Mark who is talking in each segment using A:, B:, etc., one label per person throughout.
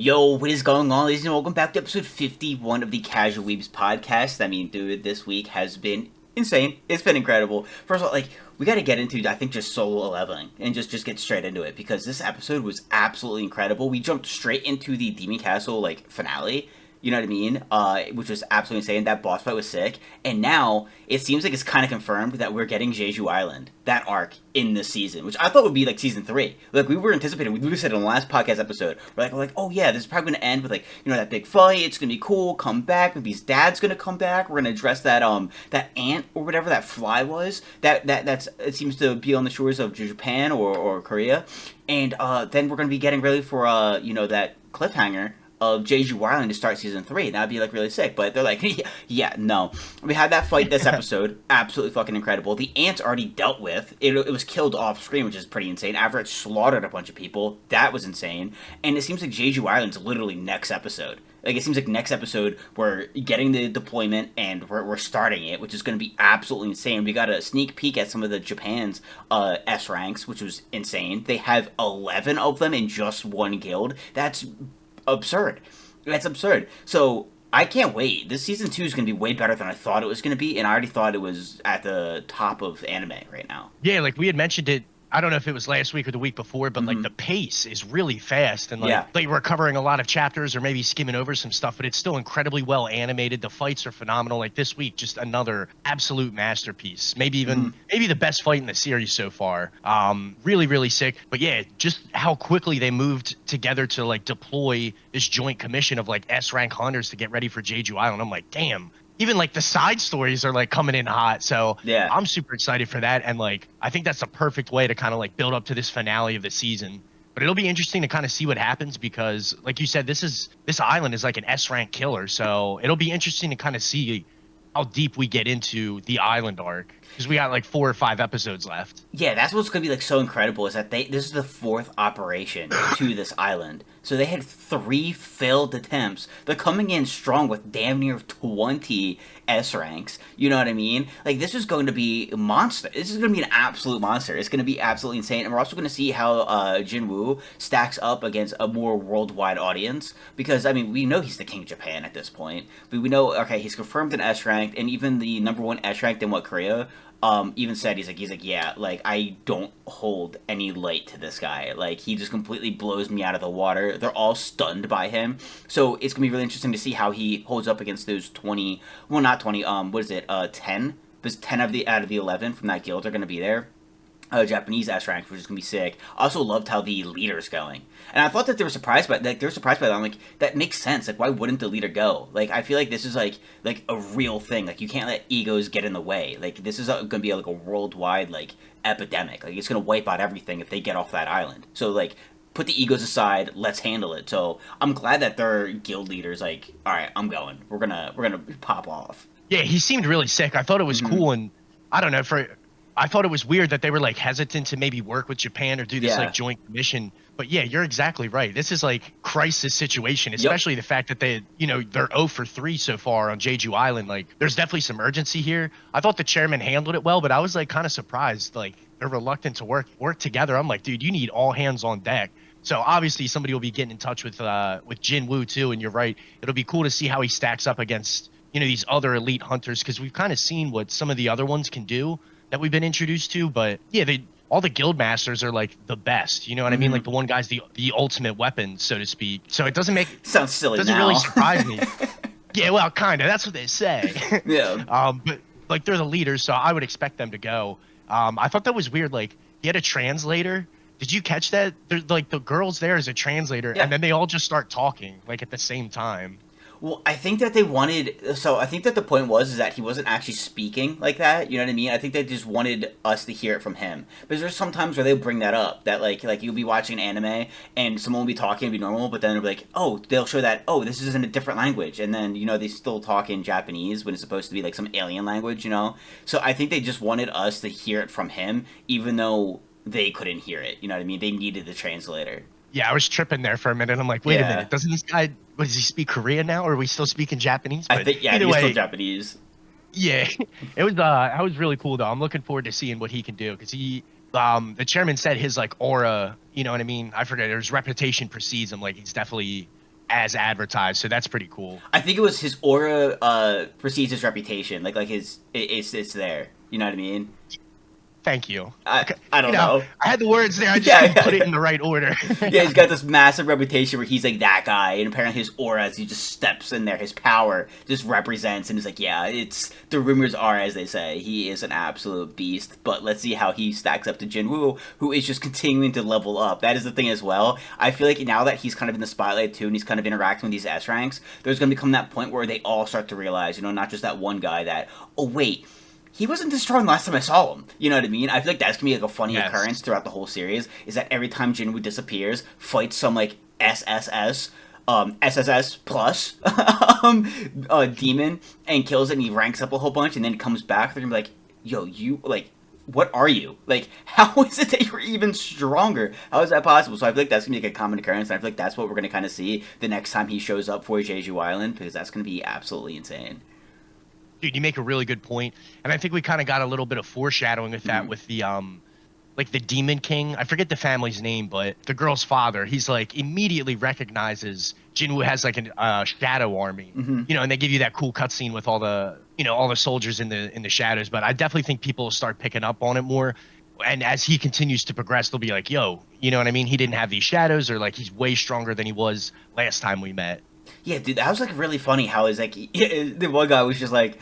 A: Yo, what is going on, ladies and welcome back to episode 51 of the Casual Weebs podcast. I mean, dude, this week has been insane. It's been incredible. First of all, we got to get into, I think, just solo leveling and just get straight into it because this episode was absolutely incredible. We jumped straight into the Demon Castle, finale. You know what I mean? Which was absolutely insane. That boss fight was sick. And now it seems like it's kind of confirmed that we're getting Jeju Island, that arc, in this season, which I thought would be like season 3. Like we were anticipating, we said in the last podcast episode, we're like, oh yeah, this is probably gonna end with that big fight. It's gonna be cool. Come back. Maybe his dad's gonna come back. We're gonna address that ant or whatever that fly was. That's it seems to be on the shores of Japan or Korea, and then we're gonna be getting ready for that cliffhanger of Jeju Island to start season 3. That'd be really sick. But they're like, yeah, no. We had that fight this episode, absolutely fucking incredible. The ant's already dealt with. It was killed off screen, which is pretty insane. After it slaughtered a bunch of people, that was insane. And it seems like Jeju Island's literally next episode. It seems like next episode we're getting the deployment and we're starting it, which is going to be absolutely insane. We got a sneak peek at some of the Japan's S ranks, which was insane. They have 11 of them in just one guild. That's absurd. That's absurd. So I can't wait. This season 2 is going to be way better than I thought it was going to be, and I already thought it was at the top of anime right now.
B: Yeah, like we had mentioned it. I don't know if it was last week or the week before, but like the pace is really fast, and like we're covering a lot of chapters or maybe skimming over some stuff, but it's still incredibly well animated. The fights are phenomenal. Like this week, just another absolute masterpiece. Maybe even maybe the best fight in the series so far. Really, really sick. But yeah, just how quickly they moved together to like deploy this joint commission of like S rank hunters to get ready for Jeju Island. I'm like, damn. Even like the side stories are like coming in hot. So
A: yeah,
B: I'm super excited for that. And like, I think that's a perfect way to kind of like build up to this finale of the season. But it'll be interesting to kind of see what happens because like you said, this island is like an S rank killer. So it'll be interesting to kind of see how deep we get into the island arc because we got like 4 or 5 episodes left.
A: Yeah, that's what's going to be so incredible is that this is the 4th operation to this island. So they had 3 failed attempts. They're coming in strong with damn near 20 S ranks. You know what I mean? This is going to be a monster. This is going to be an absolute monster. It's going to be absolutely insane. And we're also going to see how Jinwoo stacks up against a more worldwide audience. Because, I mean, we know he's the king of Japan at this point. But we know, okay, he's confirmed an S rank, and even the number 1 S rank in Korea even said he's like yeah, I don't hold any light to this guy. He just completely blows me out of the water. They're all stunned by him. So it's gonna be really interesting to see how he holds up against those 20. Well, not 20. What is it? 10. Because 10 out of the 11 from that guild are gonna be there. Japanese S rank, which is gonna be sick. I also loved how the leader's going, and I thought that they were surprised by that. They're surprised by that. I'm like, that makes sense. Why wouldn't the leader go? I feel like this is like a real thing. You can't let egos get in the way. This is gonna be a worldwide epidemic. It's gonna wipe out everything if they get off that island. So put the egos aside. Let's handle it. So I'm glad that their guild leaders all right, I'm going. We're gonna pop off.
B: Yeah, he seemed really sick. I thought it was cool, and I don't know I thought it was weird that they were hesitant to maybe work with Japan or do this joint commission. But yeah, you're exactly right. This is crisis situation, especially the fact that they're 0 for 3 so far on Jeju Island. There's definitely some urgency here. I thought the chairman handled it well, but I was kind of surprised. They're reluctant to work together. I'm like, dude, you need all hands on deck. So obviously somebody will be getting in touch with Jinwoo too. And you're right. It'll be cool to see how he stacks up against, these other elite hunters. Because we've kind of seen what some of the other ones can do that we've been introduced to, but yeah, all the guild masters are the best. You know what I mean? The one guy's the ultimate weapon, so to speak. So it doesn't make
A: sounds silly.
B: Doesn't really surprise me. Yeah, well, kind of. That's what they say.
A: Yeah.
B: But they're the leaders, so I would expect them to go. I thought that was weird. He had a translator. Did you catch that? There's the girls there as a translator, and then they all just start talking at the same time.
A: Well, I think that they wanted. So I think that the point is that he wasn't actually speaking like that. You know what I mean? I think they just wanted us to hear it from him. Because there's some times where they'll bring that up. That you'll be watching an anime and someone will be talking and be normal, but then they'll be oh, they'll show that this is in a different language, and then they still talk in Japanese when it's supposed to be some alien language. So I think they just wanted us to hear it from him, even though they couldn't hear it. You know what I mean? They needed the translator.
B: Yeah, I was tripping there for a minute. I'm like, wait a minute, doesn't this guy, does he speak Korean now, or are we still speaking Japanese?
A: But I think,
B: he's
A: still Japanese.
B: Yeah, it was really cool though. I'm looking forward to seeing what he can do because the chairman said his aura, you know what I mean? I forget, his reputation precedes him. He's definitely as advertised. So that's pretty cool.
A: I think it was his aura precedes his reputation. Like it's there. You know what I mean?
B: Thank you. Okay.
A: I don't know.
B: I had the words there. I just
A: Yeah,
B: couldn't
A: yeah,
B: put it
A: yeah.
B: in the right order.
A: Yeah, he's got this massive reputation where he's like that guy, and apparently his aura, as he just steps in there, his power just represents, and it's like, yeah, it's the rumors are as they say, he is an absolute beast. But let's see how he stacks up to Jinwoo, who is just continuing to level up. That is the thing as well. I feel like now that he's kind of in the spotlight too, and he's kind of interacting with these S ranks, there's going to become that point where they all start to realize, not just that one guy that, oh wait, he wasn't this strong last time I saw him. You know what I mean? I feel like that's gonna be like a funny occurrence throughout the whole series. Is that every time Jinwoo disappears, fights some like SSS plus demon and kills it, and he ranks up a whole bunch, and then comes back. They're gonna be like, "Yo, you like." What are you? Like, how is it that you're even stronger? How is that possible? So I feel like that's going to be like a common occurrence, and I feel like that's what we're going to kind of see the next time he shows up for Jeju Island, because that's going to be absolutely insane.
B: Dude, you make a really good point, and I think we kind of got a little bit of foreshadowing with that with the like the Demon King. I forget the family's name, but the girl's father. He's like immediately recognizes Jinwoo has like a shadow army, and they give you that cool cutscene with all the all the soldiers in the shadows. But I definitely think people will start picking up on it more, and as he continues to progress, they'll be like, "Yo, you know what I mean? He didn't have these shadows, or like he's way stronger than he was last time we met."
A: Yeah, dude, that was like really funny. How is like the one guy was just like,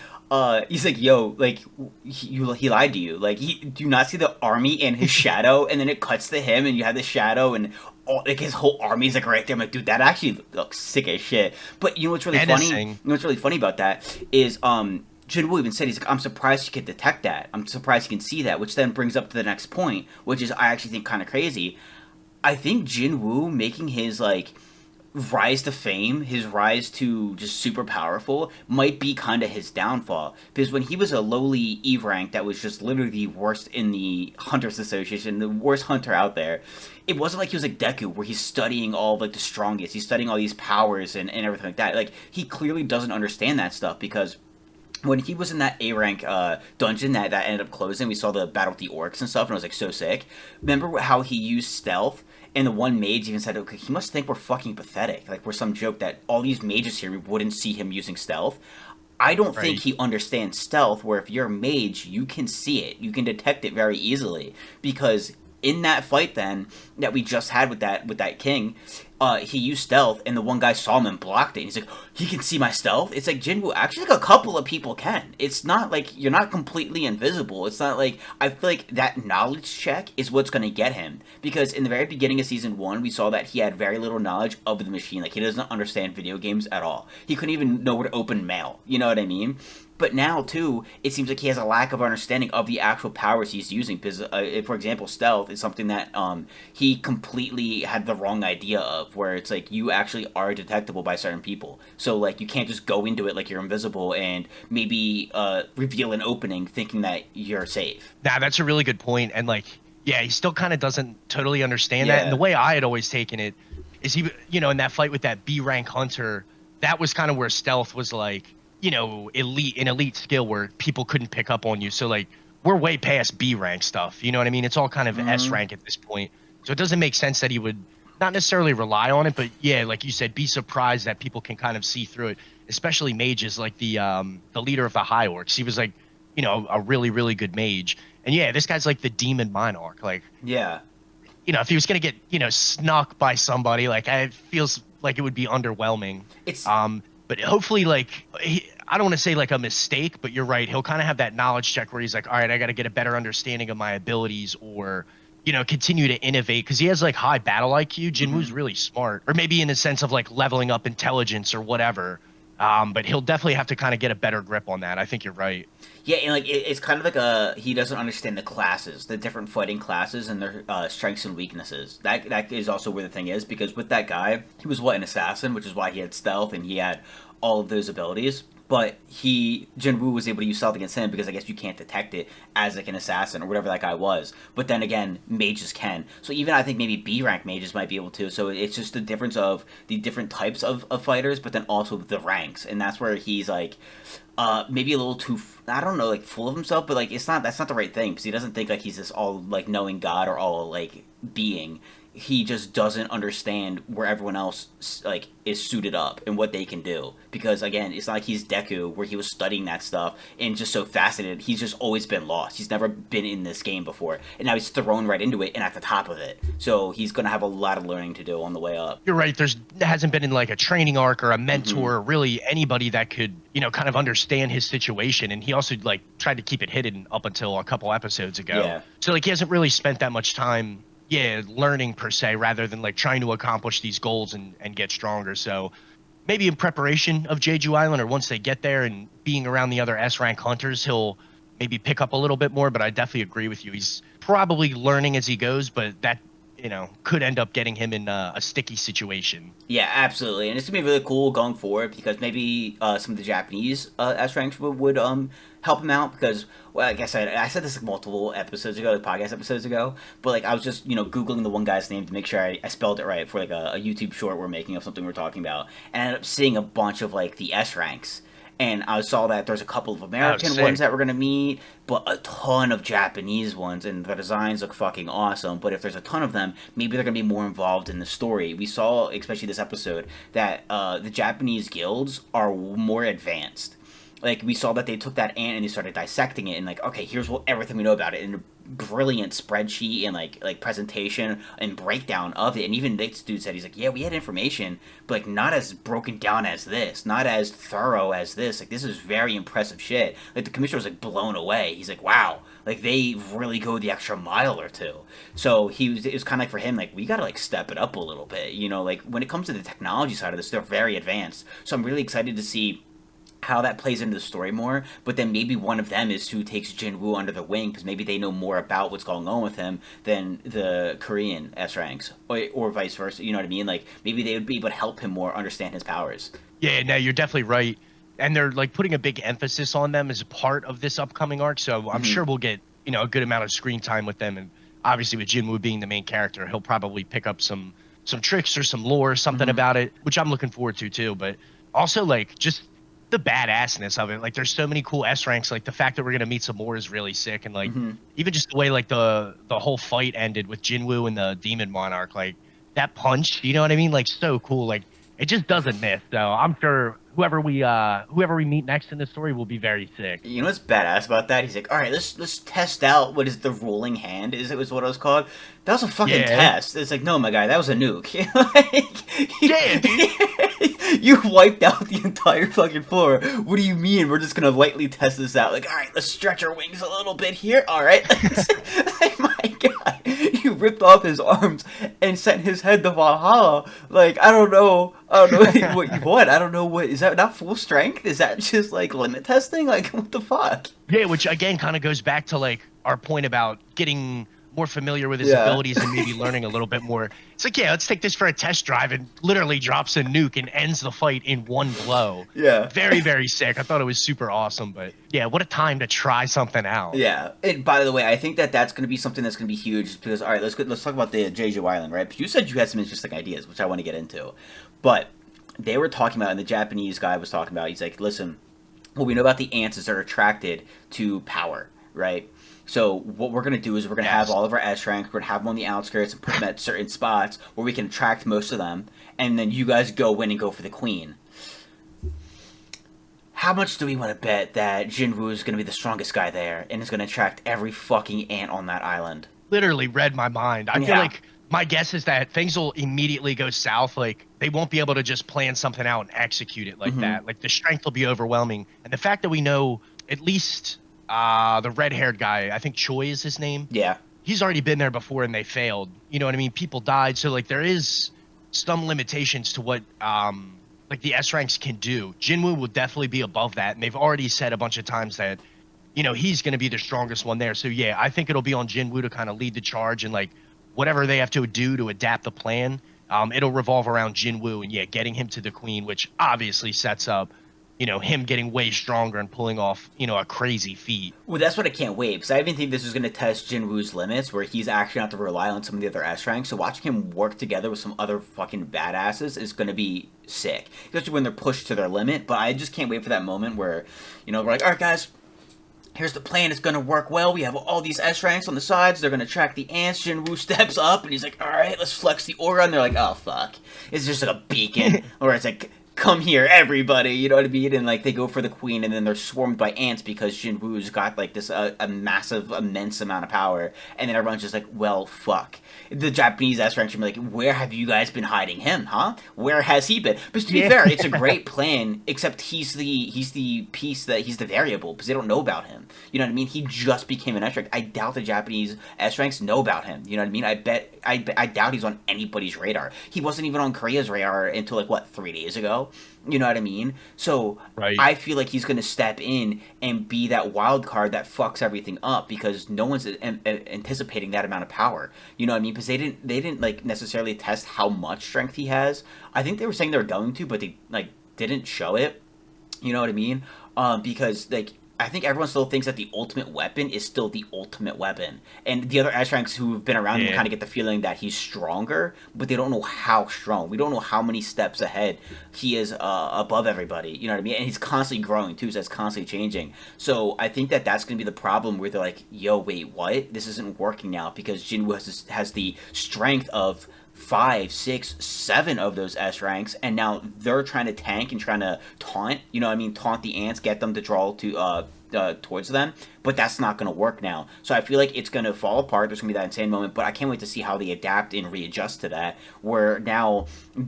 A: he's like, yo, like he lied to you. Like, do you not see the army in his shadow? And then it cuts to him, and you have the shadow, and like his whole army's like right there. I'm like, dude, that actually looks sick as shit. But you know what's really funny? You know what's really funny about that is Jinwoo even said, he's like, I'm surprised you can detect that. I'm surprised you can see that, which then brings up to the next point, which is I actually think kind of crazy. I think Jinwoo making his like rise to fame, his rise to just super powerful, might be kind of his downfall. Because when he was a lowly E rank that was just literally the worst in the Hunters Association, the worst hunter out there, it wasn't like he was like Deku, where he's studying all of, like, the strongest. He's studying all these powers and everything like that. Like, he clearly doesn't understand that stuff, because when he was in that A rank dungeon that ended up closing, we saw the battle with the orcs and stuff, and I was like so sick. Remember how he used stealth? And the one mage even said, okay, he must think we're fucking pathetic. Like, we're some joke that all these mages here, we wouldn't see him using stealth. I don't think he understands stealth, where if you're a mage, you can see it. You can detect it very easily. Because in that fight then, that we just had with that king, he used stealth, and the one guy saw him and blocked it. And he's like, he can see my stealth? It's like, Jinwoo, actually, like, a couple of people can. It's not like, you're not completely invisible. It's not like, I feel like that knowledge check is what's going to get him. Because in the very beginning of Season 1, we saw that he had very little knowledge of the machine. Like, he doesn't understand video games at all. He couldn't even know where to open mail. You know what I mean? But now, too, it seems like he has a lack of understanding of the actual powers he's using. Because, for example, stealth is something that he completely had the wrong idea of, where it's like, you actually are detectable by certain people. So, like, you can't just go into it like you're invisible and maybe reveal an opening thinking that you're safe.
B: Nah, that's a really good point. And, like, yeah, he still kind of doesn't totally understand that. And the way I had always taken it is he, in that fight with that B rank hunter, that was kind of where stealth was like, elite skill where people couldn't pick up on you. So, like, we're way past B rank stuff. You know what I mean? It's all kind of S rank at this point. So it doesn't make sense that he would not necessarily rely on it, but yeah, like you said, be surprised that people can kind of see through it, especially mages like the leader of the High Orcs. He was like, a really, really good mage. And yeah, this guy's like the demon monarch. Like,
A: yeah,
B: if he was going to get, snuck by somebody, like, it feels like it would be underwhelming. But hopefully, like, I don't want to say like a mistake, but you're right. He'll kind of have that knowledge check where he's like, all right, I got to get a better understanding of my abilities, or, continue to innovate, because he has like high battle IQ. Jinwoo's really smart, or maybe in the sense of like leveling up intelligence or whatever. But he'll definitely have to kind of get a better grip on that. I think you're right.
A: Yeah, and like it's kind of like he doesn't understand the classes, the different fighting classes, and their strengths and weaknesses. That is also where the thing is, because with that guy, he was an assassin, which is why he had stealth and he had all of those abilities. But Jinwoo was able to use stealth against him because I guess you can't detect it as like an assassin or whatever that guy was. But then again, mages can. So even I think maybe B rank mages might be able to. So it's just the difference of the different types of fighters, but then also the ranks, and that's where he's like maybe a little too, I don't know, like full of himself. But like that's not the right thing, because he doesn't think like he's this all like knowing god or all like being. he just doesn't understand where everyone else like is suited up and what they can do. Because again, it's not like he's Deku where he was studying that stuff and just so fascinated. He's just always been lost. He's never been in this game before, and now he's thrown right into it and at the top of it. So he's gonna have a lot of learning to do on the way up.
B: You're right. There hasn't been in like a training arc or a
A: Mm-hmm.
B: mentor, or really anybody that could, kind of understand his situation. And he also like tried to keep it hidden up until a couple episodes ago.
A: Yeah.
B: So like he hasn't really spent that much time, learning per se, rather than like trying to accomplish these goals and get stronger. So maybe in preparation of Jeju Island, or once they get there and being around the other S rank hunters, he'll maybe pick up a little bit more. But I definitely agree with you. He's probably learning as he goes, but that could end up getting him in a sticky situation.
A: Yeah, absolutely, and it's gonna be really cool going forward because maybe some of the Japanese S ranks would help him out because, well, like I said this like multiple episodes ago, like podcast episodes ago, but like I was just googling the one guy's name to make sure I spelled it right for like a YouTube short we're making of something we're talking about, and I ended up seeing a bunch of like the S ranks. And I saw that there's a couple of American ones that we're gonna meet, but a ton of Japanese ones, and the designs look fucking awesome. But if there's a ton of them, maybe they're gonna be more involved in the story. We saw, especially this episode, that the Japanese guilds are more advanced. Like we saw that they took that ant and they started dissecting it, and like, okay, here's everything we know about it, and a brilliant spreadsheet and like presentation and breakdown of it. And even this dude said, he's like, yeah, we had information, but like not as broken down as this, not as thorough as this. Like this is very impressive shit. Like the commissioner was like blown away. He's like, wow, like they really go the extra mile or two. So it was kind of like for him, like we gotta like step it up a little bit. Like when it comes to the technology side of this, they're very advanced. So I'm really excited to see how that plays into the story more, but then maybe one of them is who takes Jinwoo under the wing because maybe they know more about what's going on with him than the Korean S ranks, or vice versa. You know what I mean? Like maybe they would be able to help him more understand his powers.
B: Yeah, no, you're definitely right. And they're like putting a big emphasis on them as a part of this upcoming arc. So I'm
A: Mm-hmm.
B: sure we'll get, a good amount of screen time with them. And obviously with Jinwoo being the main character, he'll probably pick up some tricks or some lore, something
A: Mm-hmm.
B: about it, which I'm looking forward to too. But also like just the badassness of it. Like there's so many cool S ranks. Like the fact that we're gonna meet some more is really sick. And like
A: Mm-hmm.
B: even just the way like the whole fight ended with Jinwoo and the Demon Monarch, like that punch, you know what I mean? Like so cool. Like it just doesn't miss. So I'm sure whoever we meet next in the story will be very sick.
A: You know what's badass about that? He's like, all right, let's test out what is the rolling hand. Is it was what it was called? That was a fucking
B: Yeah.
A: test. It's like, no, my guy, that was a nuke. Like,
B: Yeah, dude.
A: you wiped out the entire fucking floor. What do you mean? We're just gonna lightly test this out? Like, all right, let's stretch our wings a little bit here. All right, like, my god, you ripped off his arms and sent his head to Valhalla. Like, I don't know what you want. I don't know what is that. Not full strength? Is that just like limit testing? Like, what the fuck?
B: Yeah, which again kind of goes back to like our point about getting more familiar with his
A: Yeah.
B: abilities and maybe learning a little bit more. It's like, yeah, let's take this for a test drive, and literally drops a nuke and ends the fight in one blow.
A: Yeah.
B: Very, very sick. I thought it was super awesome, but yeah, what a time to try something out.
A: Yeah. And by the way, I think that that's going to be something that's going to be huge because, all right, let's talk about the Jeju Island, right? But you said you had some interesting ideas, which I want to get into. But they were talking about, and the Japanese guy was talking about, he's like, listen, what we know about the ants is they're attracted to power, right? So what we're going to do is we're going to have
B: Yes.
A: all of our S ranks, we're going to have them on the outskirts and put them at certain spots where we can attract most of them, and then you guys go in and go for the queen. How much do we want to bet that Jinwoo is going to be the strongest guy there and is going to attract every fucking ant on that island?
B: Literally read my mind. I feel
A: Yeah.
B: like my guess is that things will immediately go south. Like they won't be able to just plan something out and execute it like
A: Mhm.
B: that. Like the strength will be overwhelming. And the fact that we know at least the red-haired guy, I think Choi is his name.
A: Yeah.
B: He's already been there before and they failed. You know what I mean? People died. So like there is some limitations to what like the S ranks can do. Jinwoo will definitely be above that. And they've already said a bunch of times that, he's going to be the strongest one there. So yeah, I think it'll be on Jinwoo to kind of lead the charge and like whatever they have to do to adapt the plan. It'll revolve around Jinwoo and yeah, getting him to the queen, which obviously sets up, him getting way stronger and pulling off, a crazy feat.
A: Well, that's what I can't wait because I even think this is going to test Jinwoo's limits, where he's actually going to have to rely on some of the other S ranks. So watching him work together with some other fucking badasses is going to be sick, especially when they're pushed to their limit. But I just can't wait for that moment where, we're like, all right, guys, here's the plan, it's gonna work well. We have all these S ranks on the sides, they're gonna track the ants. Jinwoo steps up and he's like, alright, let's flex the aura. And they're like, oh fuck. It's just like a beacon. Or it's like, come here, everybody, you know what I mean? And like they go for the queen, and then they're swarmed by ants because Jinwoo's got like this a massive, immense amount of power. And then everyone's just like, well, fuck. The Japanese S ranks are like, where have you guys been hiding him, huh? Where has he been? But to be fair, it's a great plan, except he's the piece that he's the variable because they don't know about him. You know what I mean? He just became an S rank. I doubt the Japanese S ranks know about him. You know what I mean? I doubt he's on anybody's radar. He wasn't even on Korea's radar until like what, 3 days ago. You know what I mean? So
B: right.
A: I feel like he's going to step in and be that wild card that fucks everything up because no one's anticipating that amount of power. You know what I mean? Because they didn't like necessarily test how much strength he has. I think they were saying they were going to, but they like didn't show it. You know what I mean? Because like I think everyone still thinks that the ultimate weapon is still the ultimate weapon. And the other S ranks who've been around him kind of get the feeling that he's stronger, but they don't know how strong. We don't know how many steps ahead he is above everybody. You know what I mean? And he's constantly growing too, so it's constantly changing. So I think that that's going to be the problem where they're like, yo, wait, what? This isn't working now because Jinwoo has the strength of 5, 6, 7 of those S ranks, and now they're trying to tank and trying to taunt. You know what I mean? Taunt the ants, get them to draw to towards them, but that's not going to work now. So I feel like it's going to fall apart. There's going to be that insane moment, but I can't wait to see how they adapt and readjust to that, where now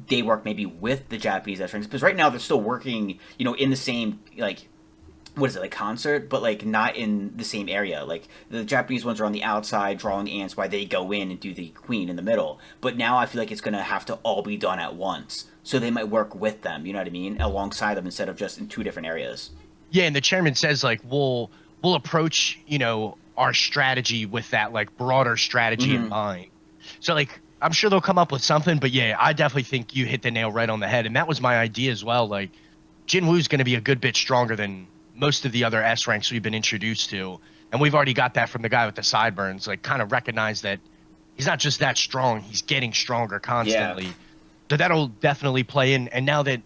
A: they work maybe with the Japanese S ranks, because right now they're still working, you know, in the same, like, what is it, like concert, but like not in the same area. Like the Japanese ones are on the outside drawing the ants while they go in and do the queen in the middle. But now I feel like it's gonna have to all be done at once. So they might work with them, you know what I mean? Alongside them instead of just in 2 different areas.
B: Yeah, and the chairman says like we'll approach, you know, our strategy with that like broader strategy in mind. So like I'm sure they'll come up with something, but yeah, I definitely think you hit the nail right on the head. And that was my idea as well. Like Jinwoo's gonna be a good bit stronger than most of the other S ranks we've been introduced to. And we've already got that from the guy with the sideburns, like kind of recognize that he's not just that strong, he's getting stronger constantly. Yeah. So that'll definitely play in. And now that,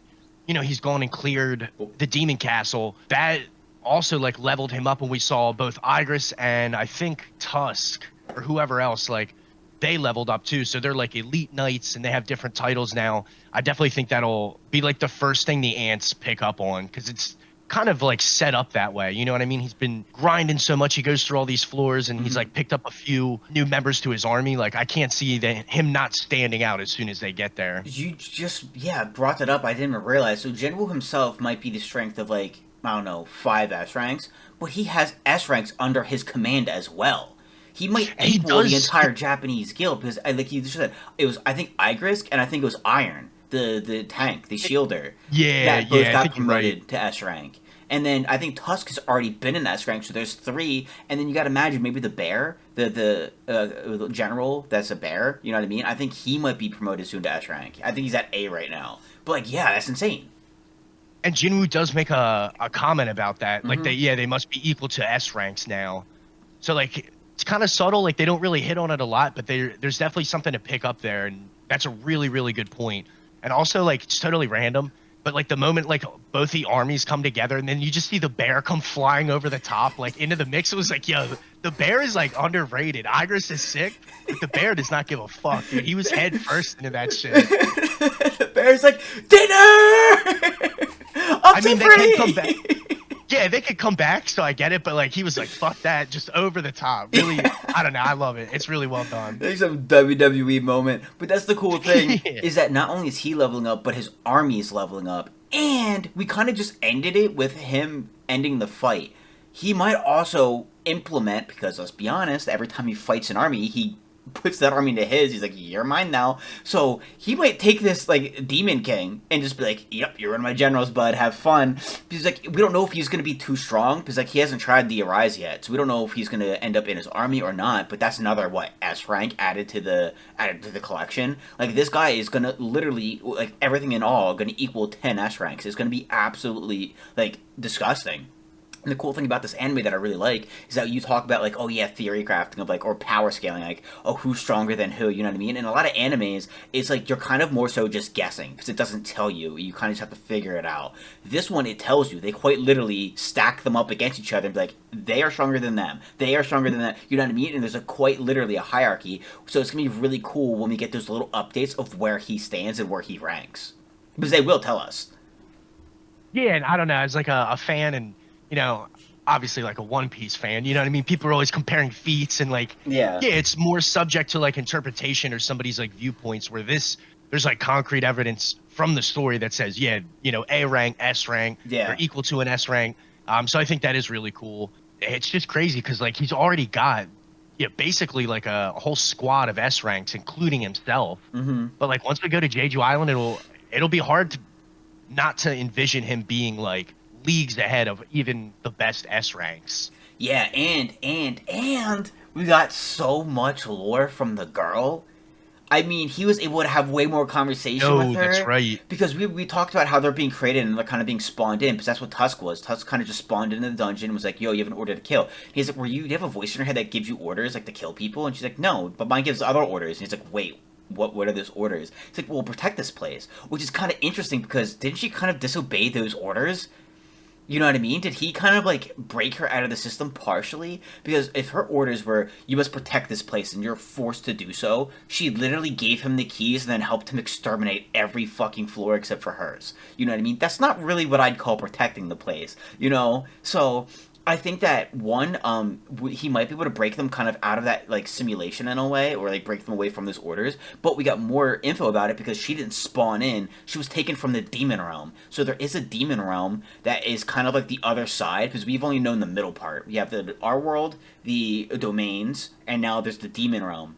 B: you know, he's gone and cleared the demon castle, that also like leveled him up when we saw both Igris and I think Tusk or whoever else, like they leveled up too. So they're like elite knights and they have different titles now. I definitely think that'll be like the first thing the ants pick up on, because it's kind of like set up that way. You know what I mean? He's been grinding so much. He goes through all these floors and he's like picked up a few new members to his army. Like I can't see him not standing out as soon as they get there.
A: You just, brought that up. I didn't even realize. So Jinwoo himself might be the strength of like, I don't know, 5 S ranks, but he has S ranks under his command as well. He might equal the entire Japanese guild because, like you just said, it was, I think, Igris and I think it was Iron, the tank, the shielder. That both got promoted to S rank. And then I think Tusk has already been in S rank, so there's 3. And then you got to imagine maybe the bear, the general that's a bear. You know what I mean? I think he might be promoted soon to S rank. I think he's at A right now. But like, yeah, that's insane.
B: And Jinwoo does make a comment about that. Like they must be equal to S ranks now. So like it's kind of subtle. Like they don't really hit on it a lot, but there's definitely something to pick up there, and that's a really, really good point. And also like it's totally random. But like the moment like both the armies come together and then you just see the bear come flying over the top, like into the mix, it was like, yo, the bear is like underrated. Igris is sick, but the bear does not give a fuck, dude. He was head first into that shit.
A: The bear's like, dinner! I mean,
B: they can come back. Yeah, they could come back, so I get it, but like he was like, fuck that, just over the top. Really, I don't know, I love it. It's really well done.
A: Like some WWE moment. But that's the cool thing, is that not only is he leveling up, but his army is leveling up. And we kind of just ended it with him ending the fight. He might also implement, because let's be honest, every time he fights an army, he puts that army into his. He's like, you're mine now. So he might take this like Demon King and just be like, yep, you're one of my generals, bud, have fun. Because like we don't know if he's gonna be too strong, because like he hasn't tried the Arise yet, so we don't know if he's gonna end up in his army or not. But that's another S rank added to the collection. Like this guy is gonna literally, like everything in all, gonna equal 10 S ranks. It's gonna be absolutely like disgusting. And the cool thing about this anime that I really like is that you talk about like, oh yeah, theory crafting of like, or power scaling, like, oh, who's stronger than who, you know what I mean? And a lot of animes, it's like you're kind of more so just guessing because it doesn't tell you. You kind of just have to figure it out. This one, it tells you. They quite literally stack them up against each other and be like, they are stronger than them. They are stronger than that. You know what I mean? And there's a quite literally a hierarchy. So it's gonna be really cool when we get those little updates of where he stands and where he ranks because they will tell us.
B: Yeah, and I don't know, as like a fan and, you know, obviously like a One Piece fan, you know what I mean? People are always comparing feats and like,
A: Yeah.
B: yeah, it's more subject to like interpretation or somebody's like viewpoints where this, there's like concrete evidence from the story that says, yeah, you know, A rank, S rank, they're
A: Yeah.
B: equal to an S rank. So I think that is really cool. It's just crazy because like he's already got, yeah, basically like a whole squad of S ranks, including himself.
A: Mm-hmm.
B: But like once we go to Jeju Island, it'll be hard to not to envision him being like leagues ahead of even the best S ranks.
A: Yeah, and we got so much lore from the girl. I mean, he was able to have way more conversation with
B: No, that's
A: her
B: right.
A: because we talked about how they're being created and they're kind of being spawned in because that's what Tusk was. Tusk kind of just spawned into the dungeon and was like, "Yo, you have an order to kill." He's like, do you have a voice in your head that gives you orders like to kill people?" And she's like, "No, but mine gives other orders." And he's like, "Wait, what are those orders?" He's like, "Well, protect this place," which is kind of interesting because didn't she kind of disobey those orders? You know what I mean? Did he kind of like break her out of the system partially? Because if her orders were, you must protect this place and you're forced to do so, she literally gave him the keys and then helped him exterminate every fucking floor except for hers. You know what I mean? That's not really what I'd call protecting the place, you know? So I think that one, he might be able to break them kind of out of that like simulation in a way, or like break them away from those orders. But we got more info about it because she didn't spawn in; she was taken from the demon realm. So there is a demon realm that is kind of like the other side because we've only known the middle part. We have our world, the domains, and now there's the demon realm.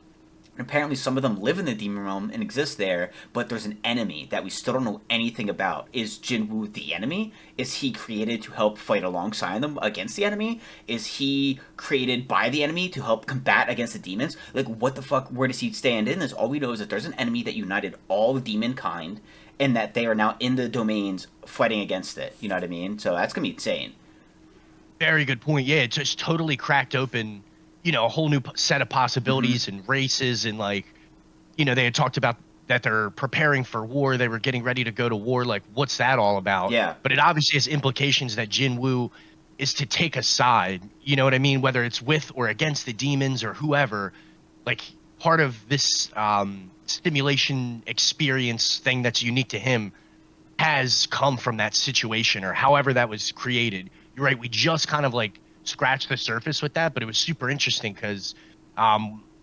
A: And apparently, some of them live in the demon realm and exist there, but there's an enemy that we still don't know anything about. Is Jinwoo the enemy? Is he created to help fight alongside them against the enemy? Is he created by the enemy to help combat against the demons? Like, what the fuck? Where does he stand in this? All we know is that there's an enemy that united all the demon kind, and that they are now in the domains fighting against it. You know what I mean? So that's gonna be insane.
B: Very good point. Yeah, it just totally cracked open, you know, a whole new set of
A: Mm-hmm.
B: possibilities and races and like, you know, they had talked about that they're preparing for war, they were getting ready to go to war. Like, what's that all about?
A: Yeah.
B: But it obviously has implications that Jinwoo is to take a side. You know what I mean? Whether it's with or against the demons or whoever. Like part of this stimulation experience thing that's unique to him has come from that situation or however that was created. You're right. We just kind of like scratched the surface with that, but it was super interesting because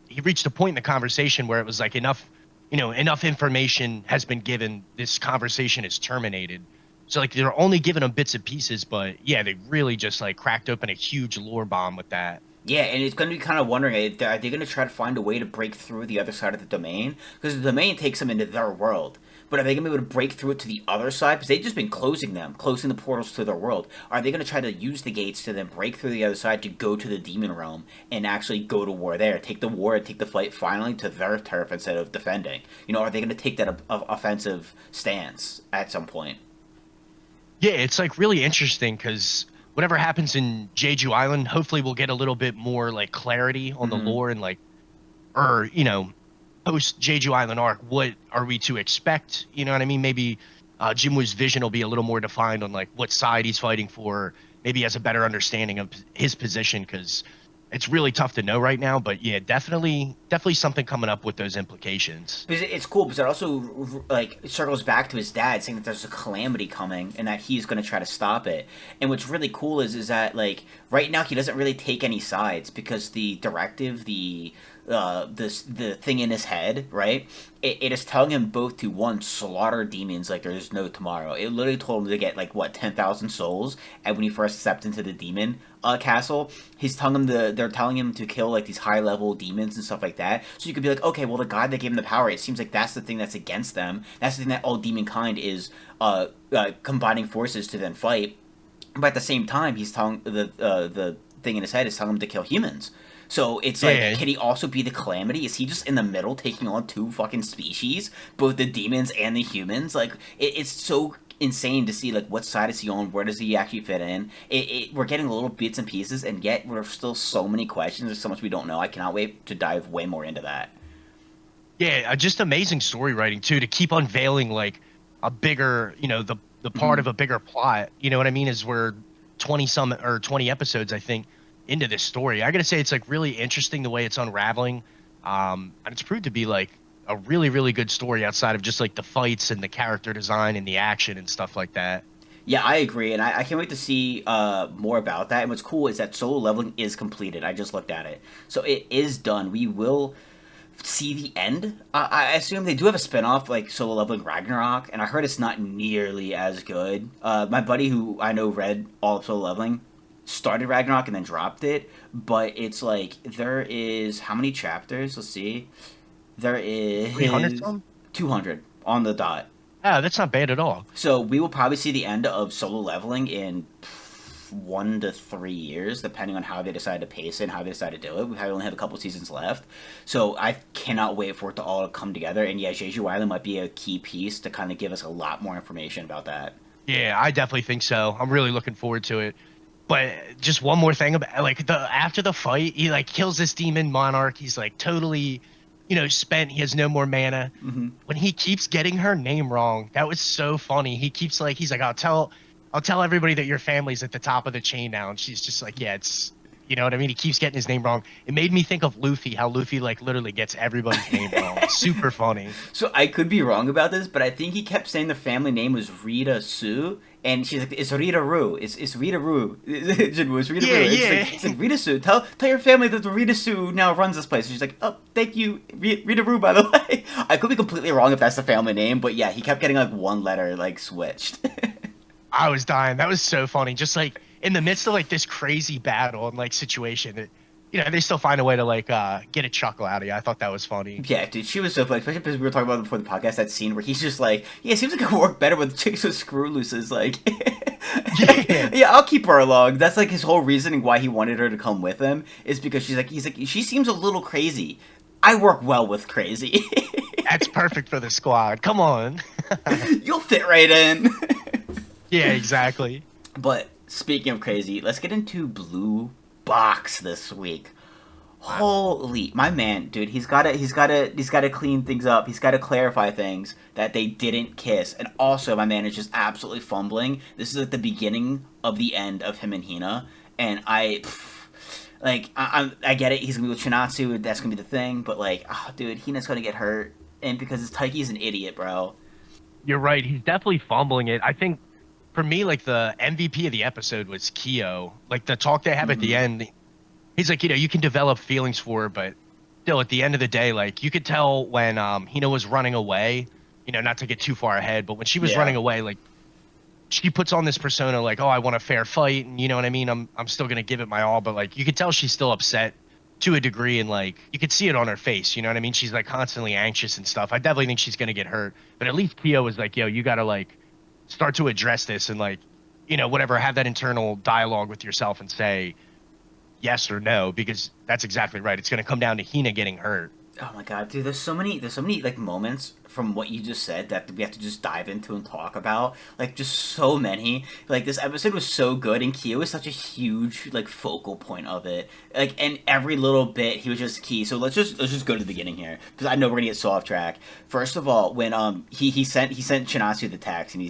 B: he reached a point in the conversation where it was like enough, you know, enough information has been given. This conversation is terminated. So like they're only giving them bits and pieces, but yeah, they really just like cracked open a huge lore bomb with that.
A: Yeah, and it's going to be kind of wondering, are they going to try to find a way to break through the other side of the domain? Because the domain takes them into their world. But are they going to be able to break through it to the other side? Because they've just been closing them, closing the portals to their world. Are they going to try to use the gates to then break through the other side to go to the demon realm and actually go to war there? Take the war and take the fight finally to their turf instead of defending? You know, are they going to take that offensive stance at some point?
B: Yeah, it's like really interesting because whatever happens in Jeju Island, hopefully we'll get a little bit more like clarity on the
A: Mm-hmm.
B: lore and like, or you know, post Jeju Island arc, what are we to expect? You know what I mean? Maybe Jinwoo's vision will be a little more defined on like what side he's fighting for. Maybe he has a better understanding of his position because it's really tough to know right now. But yeah, definitely something coming up with those implications.
A: Because it's cool because it also like circles back to his dad saying that there's a calamity coming and that he's going to try to stop it. And what's really cool is that like right now he doesn't really take any sides because the directive, the thing in his head, right? It is telling him both to one slaughter demons like there's no tomorrow. It literally told him to get like what 10,000 souls, and when he first stepped into the demon castle, they're telling him to kill like these high level demons and stuff like that. So you could be like, okay, well the god that gave him the power, it seems like that's the thing that's against them. That's the thing that all demon kind is combining forces to then fight. But at the same time, he's telling the thing in his head is telling him to kill humans. So it's like,
B: Yeah,
A: can he also be the calamity? Is he just in the middle taking on two fucking species, both the demons and the humans? Like, it's so insane to see like what side is he on, where does he actually fit in. We're getting little bits and pieces, and yet we're still so many questions. There's so much we don't know. I cannot wait to dive way more into that.
B: Yeah, just amazing story writing too, to keep unveiling like a bigger, the part
A: Hmm.
B: of a bigger plot. You know what I mean? Is we're 20 some or 20 episodes, I think, into this story. I gotta say, it's like really interesting the way it's unraveling, and it's proved to be like a really, really good story outside of just like the fights and the character design and the action and stuff like that.
A: Yeah, I agree, and I can't wait to see more about that. And what's cool is that solo leveling is completed. I just looked at it, so it is done. We will see the end. I assume they do have a spinoff like Solo Leveling Ragnarok, and I heard it's not nearly as good. My buddy who I know read all of Solo Leveling started Ragnarok and then dropped it, but it's like there is how many chapters? Let's see. There
B: 300
A: is
B: some?
A: 200 on the dot.
B: Yeah, that's not bad at all.
A: So we will probably see the end of Solo Leveling in 1 to 3 years, depending on how they decide to pace it and how they decide to do it. We only have a couple seasons left, so I cannot wait for it to all come together. And yeah, Jeju Island might be a key piece to kind of give us a lot more information about that.
B: Yeah, I definitely think so. I'm really looking forward to it. But just one more thing about like the after the fight, he like kills this demon monarch. He's like totally, spent. He has no more mana.
A: Hmm.
B: When he keeps getting her name wrong, that was so funny. He's like, I'll tell everybody that your family's at the top of the chain now, and she's just like, yeah, it's, you know what I mean. He keeps getting his name wrong. It made me think of Luffy, how Luffy like literally gets everybody's name wrong. Super funny.
A: So I could be wrong about this, but I think he kept saying the family name was Rita Sue, and she's like, "It's Rita Ru. It's Rita Ru. Jinwoo, it's Rita Ru.
B: Yeah,
A: It's
B: yeah.
A: it's like Rita Sue. Tell your family that the Rita Sue now runs this place." And she's like, "Oh, thank you, Rita Ru." By the way, I could be completely wrong if that's the family name, but yeah, he kept getting like one letter like switched.
B: I was dying. That was so funny. Just like in the midst of like this crazy battle and like situation, they still find a way to like get a chuckle out of you. I thought that was funny.
A: Yeah, dude, she was so funny. Especially because we were talking about it before the podcast. That scene where he's just like, "Yeah, it seems like it would work better with chicks with screw looses." Like,
B: Yeah,
A: yeah, I'll keep her along. That's like his whole reasoning why he wanted her to come with him is because he's like, she seems a little crazy. I work well with crazy.
B: that's perfect for the squad. Come on.
A: You'll fit right in.
B: Yeah, exactly.
A: But speaking of crazy, let's get into Blue Box this week.
B: Wow.
A: Holy, my man, dude, he's got to clean things up. He's got to clarify things that they didn't kiss. And also, my man is just absolutely fumbling. This is at the beginning of the end of him and Hina, and I get it. He's gonna be with Shinatsu. That's gonna be the thing. But like, oh, dude, Hina's gonna get hurt, and because Taiki's an idiot, bro.
B: You're right. He's definitely fumbling it. I think for me, like the MVP of the episode was Kyo. Like the talk they have at the
A: Hmm.
B: end, he's like, you can develop feelings for her, but still, at the end of the day, like you could tell when Hina was running away. Not to get too far ahead, but when she was
A: Yeah.
B: running away, like she puts on this persona, like, oh, I want a fair fight, and you know what I mean. I'm still gonna give it my all, but like you could tell she's still upset to a degree, and like you could see it on her face. You know what I mean? She's like constantly anxious and stuff. I definitely think she's gonna get hurt, but at least Kyo was like, yo, you gotta like start to address this and like, whatever, have that internal dialogue with yourself and say yes or no, because that's exactly right. It's gonna come down to Hina getting hurt.
A: Oh my god, dude, there's so many like moments from what you just said that we have to just dive into and talk about. Like just so many. Like this episode was so good and Kyo is such a huge like focal point of it. Like and every little bit he was just key. So let's just go to the beginning here because I know we're gonna get so off track. First of all, when he sent Chinatsu the text and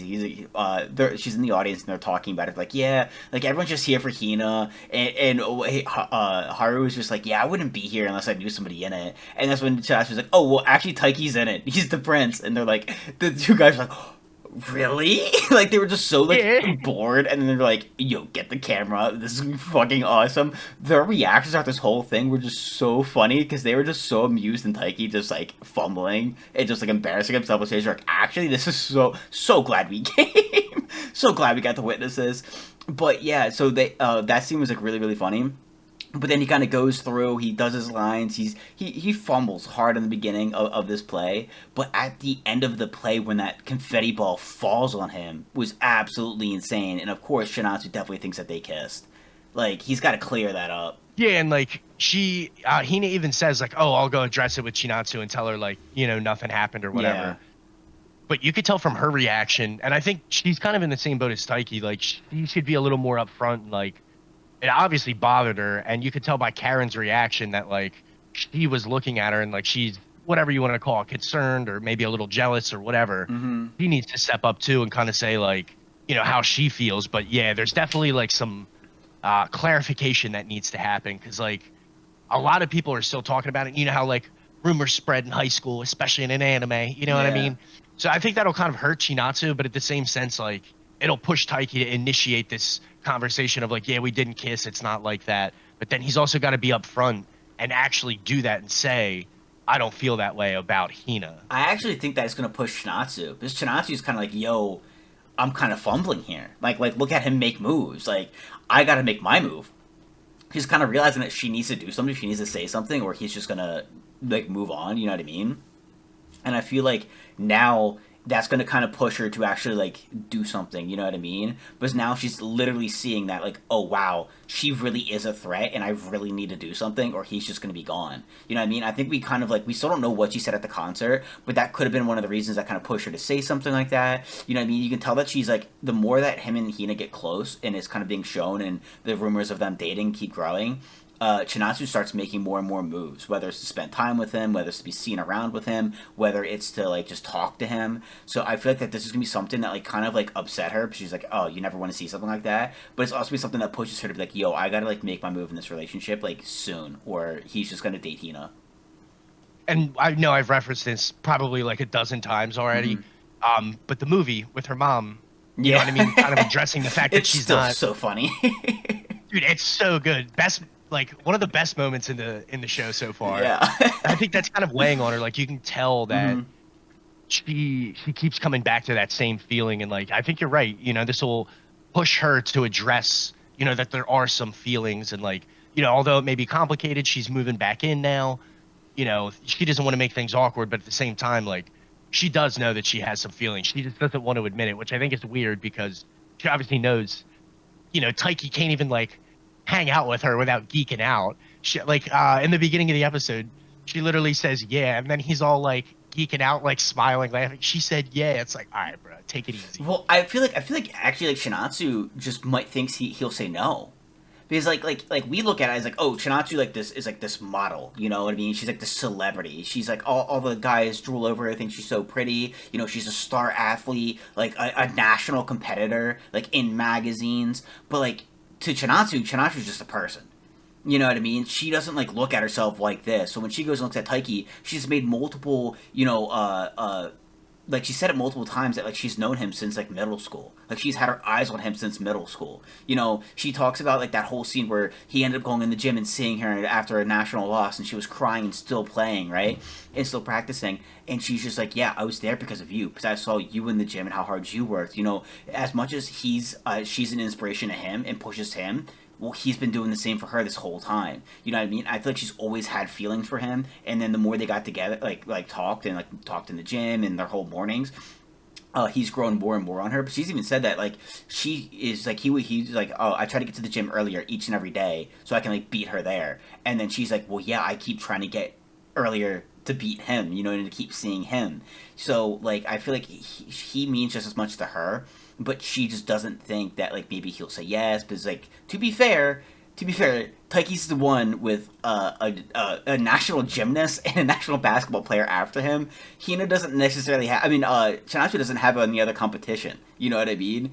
A: she's in the audience and they're talking about it like yeah, like everyone's just here for Hina and Haru was just like yeah, I wouldn't be here unless I knew somebody in it. And that's when Chinatsu was like, oh well, actually Taiki's in it. He's the prince, and they're like the two guys are like. Really? Like they were just so like
B: Yeah.
A: bored, and then they're like, "Yo, get the camera! This is fucking awesome." Their reactions throughout this whole thing were just so funny because they were just so amused and Taiki just like fumbling and just like embarrassing himself on stage. They're like, actually, this is so glad we came, so glad we got to witness this. But yeah, so they that scene was like really really funny. But then he kind of goes through. He does his lines. He fumbles hard in the beginning of this play, but at the end of the play, when that confetti ball falls on him, was absolutely insane. And of course, Shinatsu definitely thinks that they kissed. Like he's got to clear that up.
B: Yeah, and like Hina even says like, "Oh, I'll go address it with Chinatsu and tell her like, nothing happened or
A: Yeah.
B: whatever." but you could tell from her reaction, and I think she's kind of in the same boat as Taiki. Like she should be a little more upfront. Like it obviously bothered her, and you could tell by Karen's reaction that like she was looking at her and like she's whatever you want to call it, concerned or maybe a little jealous or whatever.
A: Mm-hmm.
B: He needs to step up too and kind of say like how she feels. But yeah, there's definitely like some clarification that needs to happen because like a lot of people are still talking about it. You know how like rumors spread in high school, especially in an anime. You know what I
A: Yeah.
B: mean? So I think that'll kind of hurt Chinatsu, but at the same sense, like it'll push Taiki to initiate this conversation of like, yeah, we didn't kiss. It's not like that. But then he's also got to be upfront and actually do that and say, I don't feel that way about Hina.
A: I actually think that it's gonna push Chinatsu because Chinatsu's kind of like, yo, I'm kind of fumbling here. Like look at him make moves. Like I got to make my move. She's kind of realizing that she needs to do something. She needs to say something, or he's just gonna like move on. You know what I mean? And I feel like now that's going to kind of push her to actually like do something, you know what I mean? Because now she's literally seeing that like, oh wow, she really is a threat and I really need to do something or he's just going to be gone. You know what I mean? I think we kind of like, we still don't know what she said at the concert, but that could have been one of the reasons that kind of pushed her to say something like that. You know what I mean? You can tell that she's like, the more that him and Hina get close and it's kind of being shown and the rumors of them dating keep growing, Chinatsu starts making more and more moves, whether it's to spend time with him, whether it's to be seen around with him, whether it's to like just talk to him. So I feel like that this is gonna be something that like kind of like upset her. She's like, oh, you never want to see something like that. But it's also be something that pushes her to be like, yo, I gotta like make my move in this relationship like soon, or he's just gonna date Hina.
B: And I know I've referenced this probably like a dozen times already.
A: Mm-hmm.
B: But the movie with her mom, you know
A: Yeah,
B: what I mean? Kind of addressing the fact that
A: it's
B: she's
A: still
B: not,
A: so funny.
B: dude, it's so good. Best, like one of the best moments in the show so far.
A: Yeah.
B: I think that's kind of weighing on her. Like you can tell that
A: Mm-hmm.
B: she keeps coming back to that same feeling, and like I think you're right. This will push her to address that there are some feelings, and like although it may be complicated, she's moving back in now. She doesn't want to make things awkward, but at the same time, like she does know that she has some feelings. She just doesn't want to admit it, which I think is weird because she obviously knows. Taiki can't even like hang out with her without geeking out. She like in the beginning of the episode, she literally says yeah, and then he's all like geeking out, like smiling, laughing. She said yeah. It's like, all right, bro, take it easy.
A: Well, I feel like actually like Shinatsu just might thinks he'll say no. Because like we look at it as like, oh, Chinatsu like this is like this model, you know what I mean? She's like this celebrity. She's like all the guys drool over her, think she's so pretty. She's a star athlete, like a national competitor, like in magazines. But like to Chinatsu's just a person. You know what I mean? She doesn't like look at herself like this. So when she goes and looks at Taiki, she's made multiple, like she said it multiple times that like she's known him since like middle school. Like she's had her eyes on him since middle school. She talks about like that whole scene where he ended up going in the gym and seeing her after a national loss and she was crying and still playing, right? And still practicing. And she's just like, yeah, I was there because of you, because I saw you in the gym and how hard you worked. As much as she's an inspiration to him and pushes him, well, he's been doing the same for her this whole time. You know what I mean? I feel like she's always had feelings for him, and then the more they got together, like talked and like talked in the gym and their whole mornings, he's grown more and more on her. But she's even said that like she is like he's like, oh, I try to get to the gym earlier each and every day so I can like beat her there. And then she's like, well, yeah, I keep trying to get earlier to beat him, and to keep seeing him. So like I feel like he means just as much to her, but she just doesn't think that like maybe he'll say yes. Because like to be fair, Taiki's the one with a national gymnast and a national basketball player after him. Hina doesn't necessarily have. I mean, Chinatsu doesn't have any other competition. You know what I mean?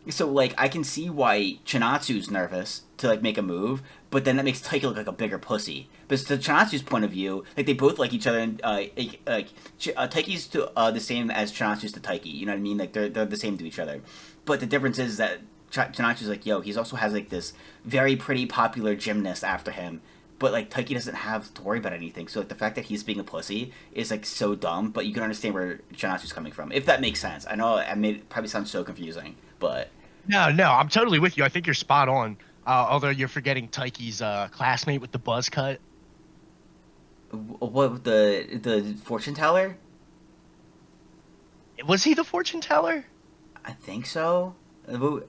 A: So like I can see why Chinatsu's nervous to like make a move, but then that makes Taiki look like a bigger pussy. But to Chinatsu's point of view, like they both like each other, and Taiki's the same as Chinatsu's to Taiki. You know what I mean? Like they're the same to each other. But the difference is that Chinatsu's like, yo, he's also has like this very pretty popular gymnast after him. But like Taiki doesn't have to worry about anything. So like the fact that he's being a pussy is like so dumb. But you can understand where Chinatsu's coming from, if that makes sense. I know I made it probably sound so confusing, but
B: No, I'm totally with you. I think you're spot on. Although you're forgetting Taiki's classmate with the buzz cut.
A: what the fortune teller?
B: Was he the fortune teller?
A: I think so.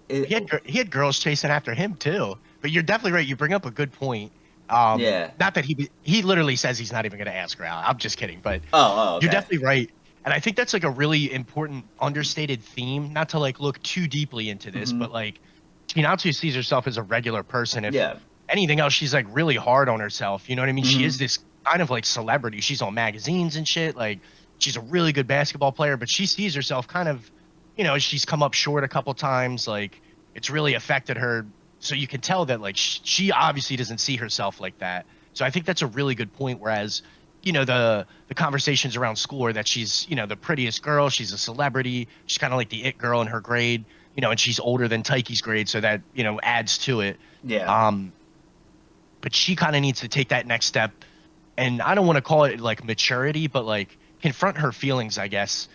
B: He had girls chasing after him too. But you're definitely right. You bring up a good point.
A: Yeah.
B: Not that he literally says he's not even going to ask her out. I'm just kidding, but
A: Oh,
B: you're
A: okay.
B: definitely right. And I think that's like a really important understated theme, not to like look too deeply into this,
A: Mm-hmm.
B: but like Chinatsu sees herself as a regular person. If
A: Yeah.
B: anything else, she's like really hard on herself. You know what I mean? She
A: Mm-hmm.
B: is this kind of like celebrity. She's on magazines and shit. Like she's a really good basketball player, but she sees herself kind of, she's come up short a couple times. Like it's really affected her. So you can tell that like she obviously doesn't see herself like that. So I think that's a really good point. Whereas, the conversations around school are that she's, the prettiest girl, she's a celebrity, she's kind of like the it girl in her grade, and she's older than Taiki's grade, so that, adds to it.
A: Yeah.
B: Um, but she kind of needs to take that next step, and I don't want to call it like maturity, but like confront her feelings, I guess,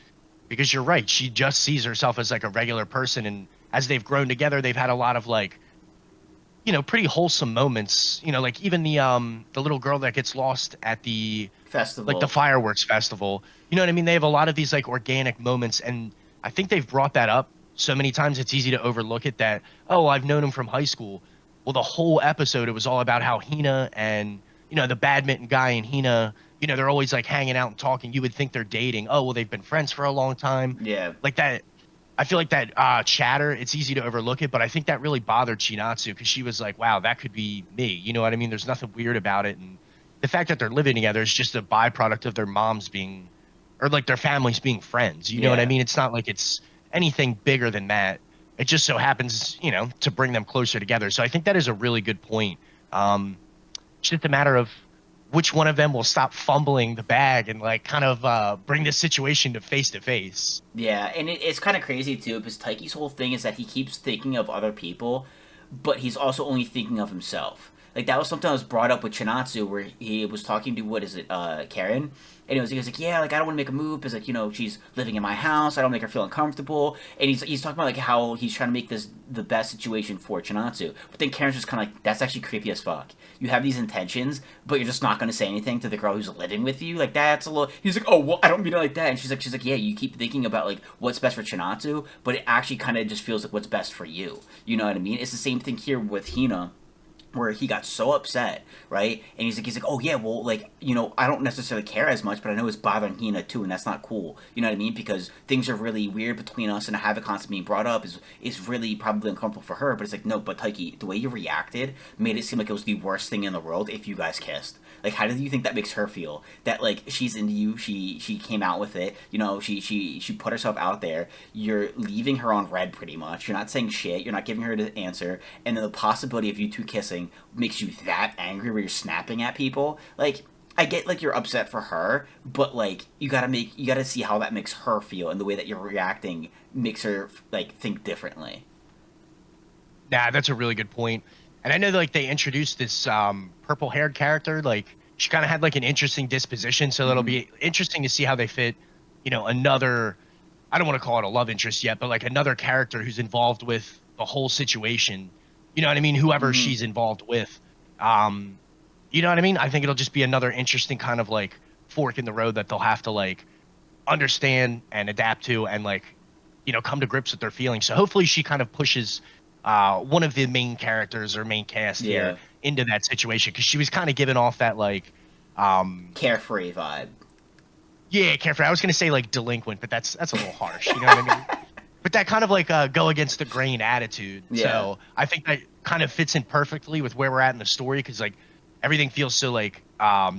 B: because you're right. She just sees herself as like a regular person, and as they've grown together, they've had a lot of like, pretty wholesome moments. Like even the little girl that gets lost at the like the
A: Festival.
B: fireworks festival. You know what I mean? They have a lot of these like organic moments, and I think they've brought that up so many times it's easy to overlook it. That, oh, I've known him from high school. Well, the whole episode it was all about how Hina and the badminton guy and Hina, they're always like hanging out and talking. You would think they're dating. Oh, well, they've been friends for a long time.
A: Yeah.
B: Like that. I feel like that chatter, it's easy to overlook it, but I think that really bothered Chinatsu because she was like, wow, that could be me. You know what I mean? There's nothing weird about it. And the fact that they're living together is just a byproduct of their moms being, or like their families being friends. You know what I
A: Yeah.
B: mean? It's not like it's anything bigger than that. It just so happens, to bring them closer together. So I think that is a really good point. It's just a matter of which one of them will stop fumbling the bag and like kind of bring this situation to face.
A: Yeah, and it's kind of crazy too because Taiki's whole thing is that he keeps thinking of other people, but he's also only thinking of himself. Like that was something that was brought up with Chinatsu where he was talking to what is it, Karen, and he was like, yeah, like I don't want to make a move because like she's living in my house, I don't make her feel uncomfortable, and he's talking about like how he's trying to make this the best situation for Chinatsu, but then Karen's just kind of like that's actually creepy as fuck. You have these intentions, but you're just not going to say anything to the girl who's living with you. Like that's a little. He's like, oh, well, I don't mean it like that. And she's like, yeah, you keep thinking about like what's best for Chinatsu, but it actually kind of just feels like what's best for you. You know what I mean? It's the same thing here with Hina where he got so upset, right? And he's like, oh yeah, well, like I don't necessarily care as much, but I know it's bothering Hina too, and that's not cool. You know what I mean? Because things are really weird between us, and to have it constantly being brought up is really probably uncomfortable for her. But it's like, no, but Taiki, the way you reacted made it seem like it was the worst thing in the world if you guys kissed. Like, how do you think that makes her feel? That like she's into you, she came out with it. She put herself out there. You're leaving her on red pretty much. You're not saying shit. You're not giving her the answer. And then the possibility of you two kissing makes you that angry where you're snapping at people. Like, I get like you're upset for her, but like you gotta see how that makes her feel, and the way that you're reacting makes her like think differently.
B: Nah, that's a really good point. And I know like they introduced this purple haired character. Like she kind of had like an interesting disposition, so it'll
A: Mm-hmm.
B: be interesting to see how they fit, another. I don't want to call it a love interest yet, but like another character who's involved with the whole situation. You know what I mean? Whoever
A: Mm-hmm.
B: she's involved with. Um, you know what I mean? I think it'll just be another interesting kind of like fork in the road that they'll have to like understand and adapt to and like come to grips with their feelings. So hopefully she kind of pushes one of the main characters or main cast here
A: Yeah.
B: into that situation because she was kind of giving off that like um
A: Carefree vibe.
B: yeah, carefree. I was gonna say like delinquent, but that's a little harsh. You know what I mean? But that kind of like go against the grain attitude.
A: Yeah.
B: So I think that kind of fits in perfectly with where we're at in the story because like everything feels so like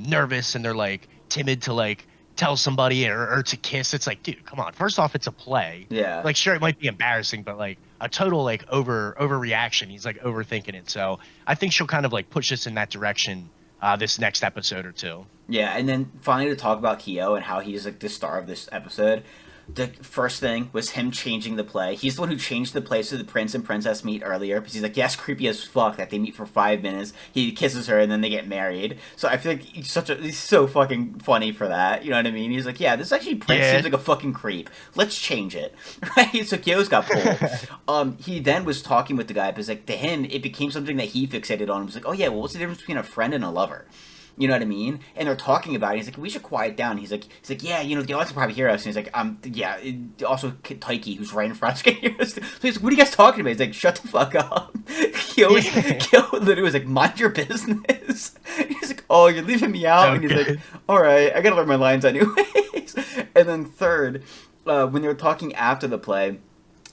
B: nervous and they're like timid to like tell somebody or to kiss. It's like, dude, come on. First off, it's a play.
A: Yeah.
B: Like, sure, it might be embarrassing, but like a total like overreaction. He's like overthinking it. So I think she'll kind of like push us in that direction this next episode or two.
A: Yeah, and then finally to talk about Kyo and how he's like the star of this episode. The first thing was him changing the play. He's the one who changed the play so the prince and princess meet earlier because he's like, yeah, it's creepy as fuck that they meet for 5 minutes. He kisses her and then they get married. So I feel like he's so fucking funny for that. You know what I mean? He's like, yeah, this actually prince
B: Yeah.
A: seems like a fucking creep. Let's change it, right? So Kyo's got pulled. He then was talking with the guy because like to him it became something that he fixated on. He was like, oh yeah, well what's the difference between a friend and a lover? You know what I mean? And they're talking about it. He's like, we should quiet down. He's like, yeah, the audience will probably hear us. And he's like, yeah. Also, Taiki, who's right in front of us, can hear us. So he's like, what are you guys talking about? He's like, shut the fuck up. Kyo literally was like, mind your business. He's like, oh, you're leaving me out.
B: So
A: And he's like,
B: good.
A: all right, I gotta learn my lines anyways. And then third, when they were talking after the play,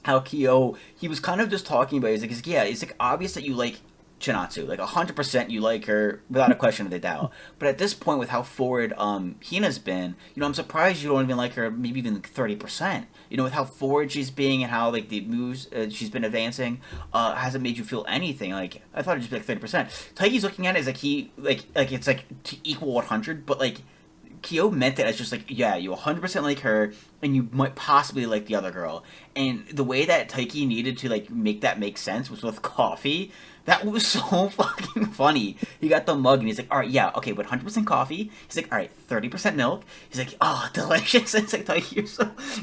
A: how Kyo, he was kind of just talking about, yeah, it's like obvious that you like Chinatsu, like 100% you like her without a question of the doubt. But at this point, with how forward Hina's been, I'm surprised you don't even like her, maybe even 30%. With how forward she's being and how like the moves she's been advancing, hasn't made you feel anything. Like I thought it'd just be like 30%. Taiki's looking at it as like he like it's like to equal 100, but like Kyo meant it as just like, yeah, you 100% like her, and you might possibly like the other girl. And the way that Taiki needed to like make that make sense was with coffee. That was so fucking funny. He got the mug and he's like, all right, yeah, okay, but 100% coffee. He's like, all right, 30% milk. He's like, oh, delicious. And it's like, Taiki,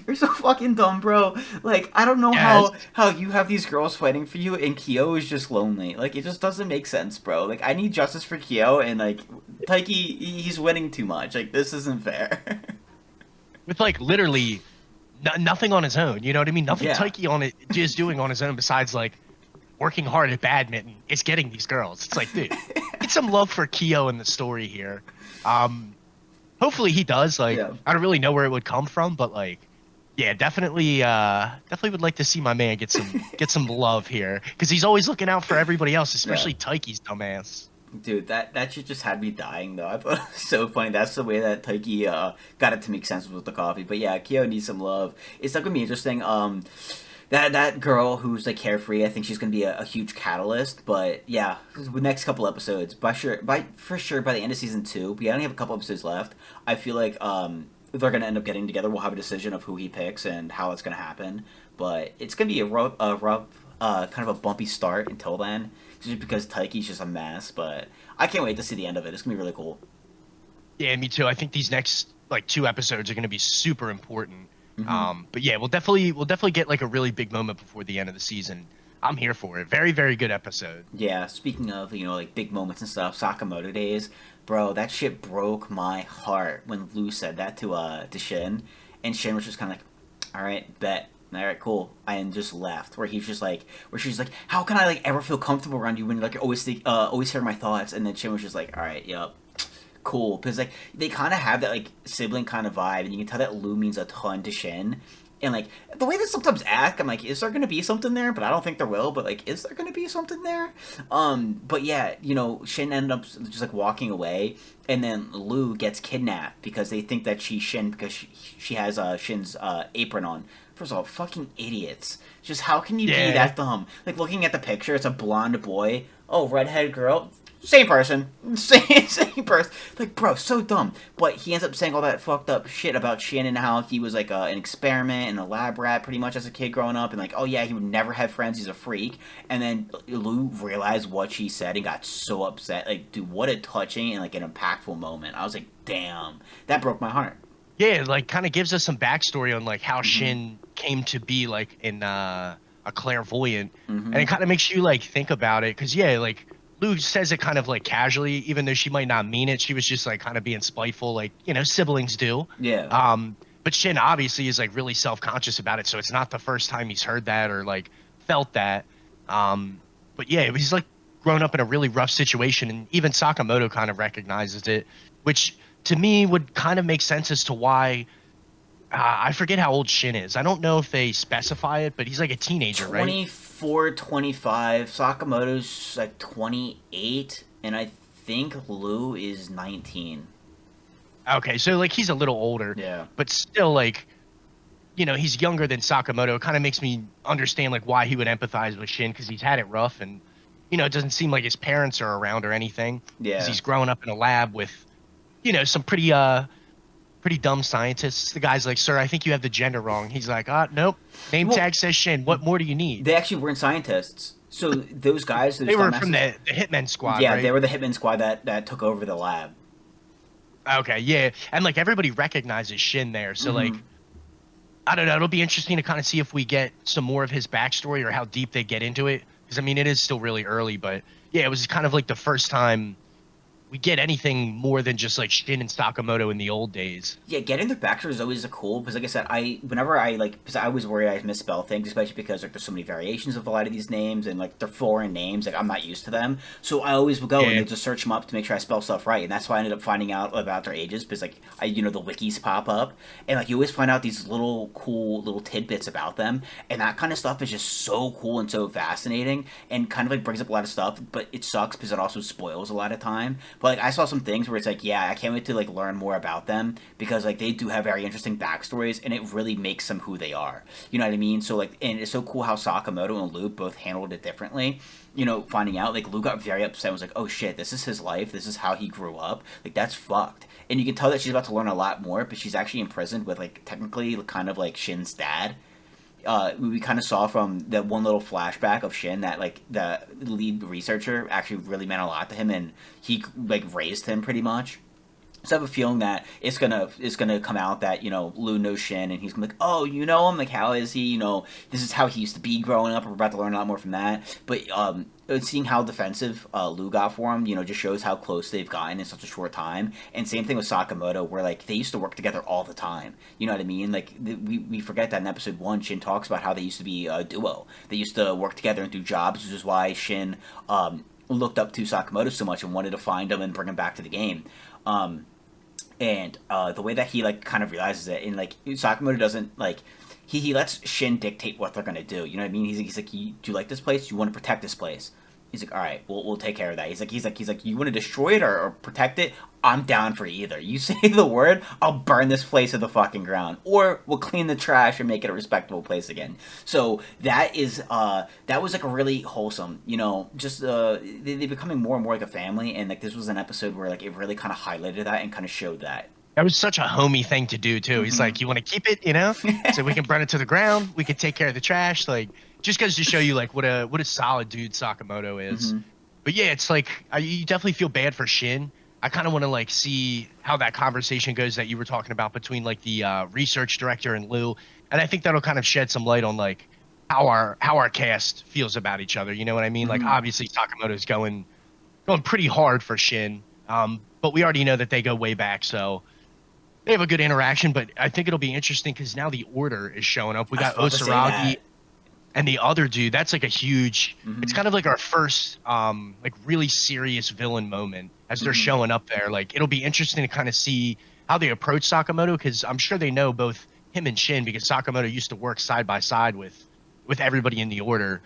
A: you're so fucking dumb, bro. Like, I don't know how you have these girls fighting for you and Kyo is just lonely. Like, it just doesn't make sense, bro. Like, I need justice for Kyo, and like Taiki, he's winning too much. Like, this isn't fair.
B: With like literally nothing on his own. You know what I mean? Nothing
A: Yeah.
B: Taiki on it is doing on his own besides like working hard at badminton. It's getting these girls. It's like, dude, get some love for Kyo in the story here. Hopefully he does. Like,
A: Yeah.
B: I don't really know where it would come from, but like, yeah, definitely would like to see my man get some love here because he's always looking out for everybody else, especially Taiki's dumbass.
A: Dude, that shit just had me dying though. I thought it was so funny. That's the way that Taiki got it to make sense with the coffee. But yeah, Kyo needs some love. It's not gonna be interesting. That girl who's like carefree, I think she's gonna be a huge catalyst. But yeah, the next couple episodes, for sure by the end of season 2, we only have a couple episodes left. I feel like they're gonna end up getting together. We'll have a decision of who he picks and how it's gonna happen. But it's gonna be a rough, kind of a bumpy start until then, just because Taiki's just a mess. But I can't wait to see the end of it. It's gonna be really cool.
B: Yeah, me too. I think these next like 2 episodes are going to be super important.
A: Mm-hmm.
B: But yeah, we'll definitely get like a really big moment before the end of the season. I'm here for it. Very, very good episode.
A: Yeah, speaking of, like big moments and stuff, Sakamoto Days, bro, that shit broke my heart when Lou said that to Shin, and Shin was just kind of like, all right, bet. All right, cool, and just left. Where he's just like, where she's like, how can I like ever feel comfortable around you when you like always hear my thoughts? And then Shin was just like, all right, yep, cool, because like they kind of have that like sibling kind of vibe, and you can tell that Lou means a ton to Shin. And like the way they sometimes act, I'm like, is there gonna be something there? But I don't think there will. But like, is there gonna be something there? But yeah, Shin ended up just like walking away, and then Lou gets kidnapped because they think that she's Shin because she has Shin's apron on. First of all, fucking idiots. Just how can you be that dumb? Like looking at the picture, it's a blonde boy. Oh, redhead girl. Same person. Same person. Like, bro, so dumb. But he ends up saying all that fucked up shit about Shin and how he was like an experiment and a lab rat pretty much as a kid growing up. And like, oh yeah, he would never have friends. He's a freak. And then Lou realized what she said and got so upset. Like, dude, what a touching and like an impactful moment. I was like, damn. That broke my heart.
B: Yeah, like kind of gives us some backstory on like how Shin came to be like in a clairvoyant. And it kind of makes you like think about it. Because yeah, like Lou says it kind of like casually, even though she might not mean it. She was just like kind of being spiteful, like, siblings do.
A: Yeah.
B: But Shin obviously is like really self-conscious about it, so it's not the first time he's heard that or like felt that. But yeah, he's like grown up in a really rough situation, and even Sakamoto kind of recognizes it, which to me would kind of make sense as to why. I forget how old Shin is. I don't know if they specify it, but he's like a teenager,
A: 24, right? 25. Sakamoto's like 28, and I think Lou is 19.
B: Okay, so like he's a little older.
A: Yeah.
B: But still, like, he's younger than Sakamoto. It kind of makes me understand like why he would empathize with Shin because he's had it rough, and it doesn't seem like his parents are around or anything.
A: Yeah.
B: Because he's growing up in a lab with, some pretty dumb scientists. The guy's like, "Sir, I think you have the gender wrong." He's like, nope. Name tag says Shin. What more do you need?"
A: They actually weren't scientists. So those guys,
B: they were from the Hitmen squad.
A: Yeah,
B: right?
A: they were the Hitmen squad that took over the lab.
B: Okay, yeah, and like everybody recognizes Shin there, so like, I don't know. It'll be interesting to kind of see if we get some more of his backstory or how deep they get into it. Because I mean, it is still really early, but yeah, it was kind of like the first time we get anything more than just like Shin and Sakamoto in the old days.
A: Yeah, getting their backstory is always a cool because, like I said, whenever I like because I always worry I misspell things, especially because like there's so many variations of a lot of these names and like they're foreign names, like I'm not used to them. So I always would go and
B: Yeah.
A: they just search them up to make sure I spell stuff right, and that's why I ended up finding out about their ages because like the wikis pop up and like you always find out these little cool little tidbits about them, and that kind of stuff is just so cool and so fascinating and kind of like brings up a lot of stuff, but it sucks because it also spoils a lot of time. But like I saw some things where it's like, yeah, I can't wait to like learn more about them because like they do have very interesting backstories and it really makes them who they are. You know what I mean? So like, and it's so cool how Sakamoto and Lou both handled it differently. Finding out like Lou got very upset. And was like, oh shit, this is his life. This is how he grew up. Like that's fucked. And you can tell that she's about to learn a lot more, but she's actually imprisoned with like technically kind of like Shin's dad. We kind of saw from that one little flashback of Shin that like the lead researcher actually really meant a lot to him, and he like raised him pretty much. So I have a feeling that it's gonna come out that Lou knows Shin and he's gonna be like, oh, you know him, like how is he? This is how he used to be growing up. We're about to learn a lot more from that. But seeing how defensive Lou got for him, just shows how close they've gotten in such a short time. And same thing with Sakamoto, where like they used to work together all the time. You know what I mean? Like we forget that in episode one, Shin talks about how they used to be a duo. They used to work together and do jobs, which is why Shin looked up to Sakamoto so much and wanted to find him and bring him back to the game. And the way that he like kind of realizes it, and like Sakamoto doesn't like he lets Shin dictate what they're gonna do. You know what I mean? He's like, do you like this place? You want to protect this place? He's like, all right, we'll take care of that. He's like, you want to destroy it or protect it? I'm down for either. You say the word, I'll burn this place to the fucking ground, or we'll clean the trash and make it a respectable place again. So that was like a really wholesome, just they're becoming more and more like a family, and like this was an episode where like it really kind of highlighted that and kind of showed that.
B: That was such a homey thing to do too. He's
A: Mm-hmm.
B: like, "You want to keep it, so we can burn it to the ground. We can take care of the trash." Like, just goes to show you like what a solid dude Sakamoto is.
A: Mm-hmm.
B: But yeah, it's like you definitely feel bad for Shin. I kind of want to like see how that conversation goes that you were talking about between like the research director and Lou, and I think that'll kind of shed some light on like how our cast feels about each other. You know what I mean? Like
A: Mm-hmm.
B: obviously Sakamoto's going pretty hard for Shin, but we already know that they go way back, so they have a good interaction. But I think it'll be interesting because now the Order is showing up. We
A: I was
B: got
A: about to say
B: Osaragi
A: that.
B: and the other dude. That's like a huge. It's
A: Mm-hmm.
B: kind of like our first, like really serious villain moment as they're
A: Mm-hmm.
B: showing up there. Like it'll be interesting to kind of see how they approach Sakamoto because I'm sure they know both him and Shin because Sakamoto used to work side by side with everybody in the Order.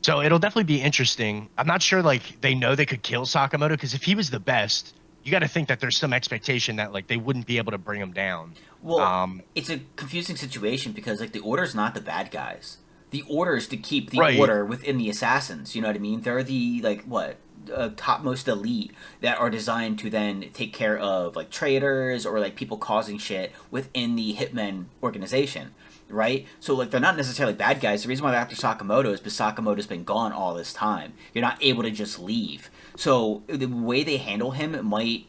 B: So it'll definitely be interesting. I'm not sure like they know they could kill Sakamoto because if he was the best, you got to think that there's some expectation that like they wouldn't be able to bring him down.
A: Well,
B: Um,
A: it's a confusing situation because like the Order's not the bad guys. The Order is to keep the
B: right.
A: Order within the Assassins. You know what I mean? They're the like what topmost elite that are designed to then take care of like traitors or like people causing shit within the Hitmen organization. Right? So like they're not necessarily bad guys. The reason why they're after Sakamoto is because Sakamoto's been gone all this time. You're not able to just leave. So the way they handle him might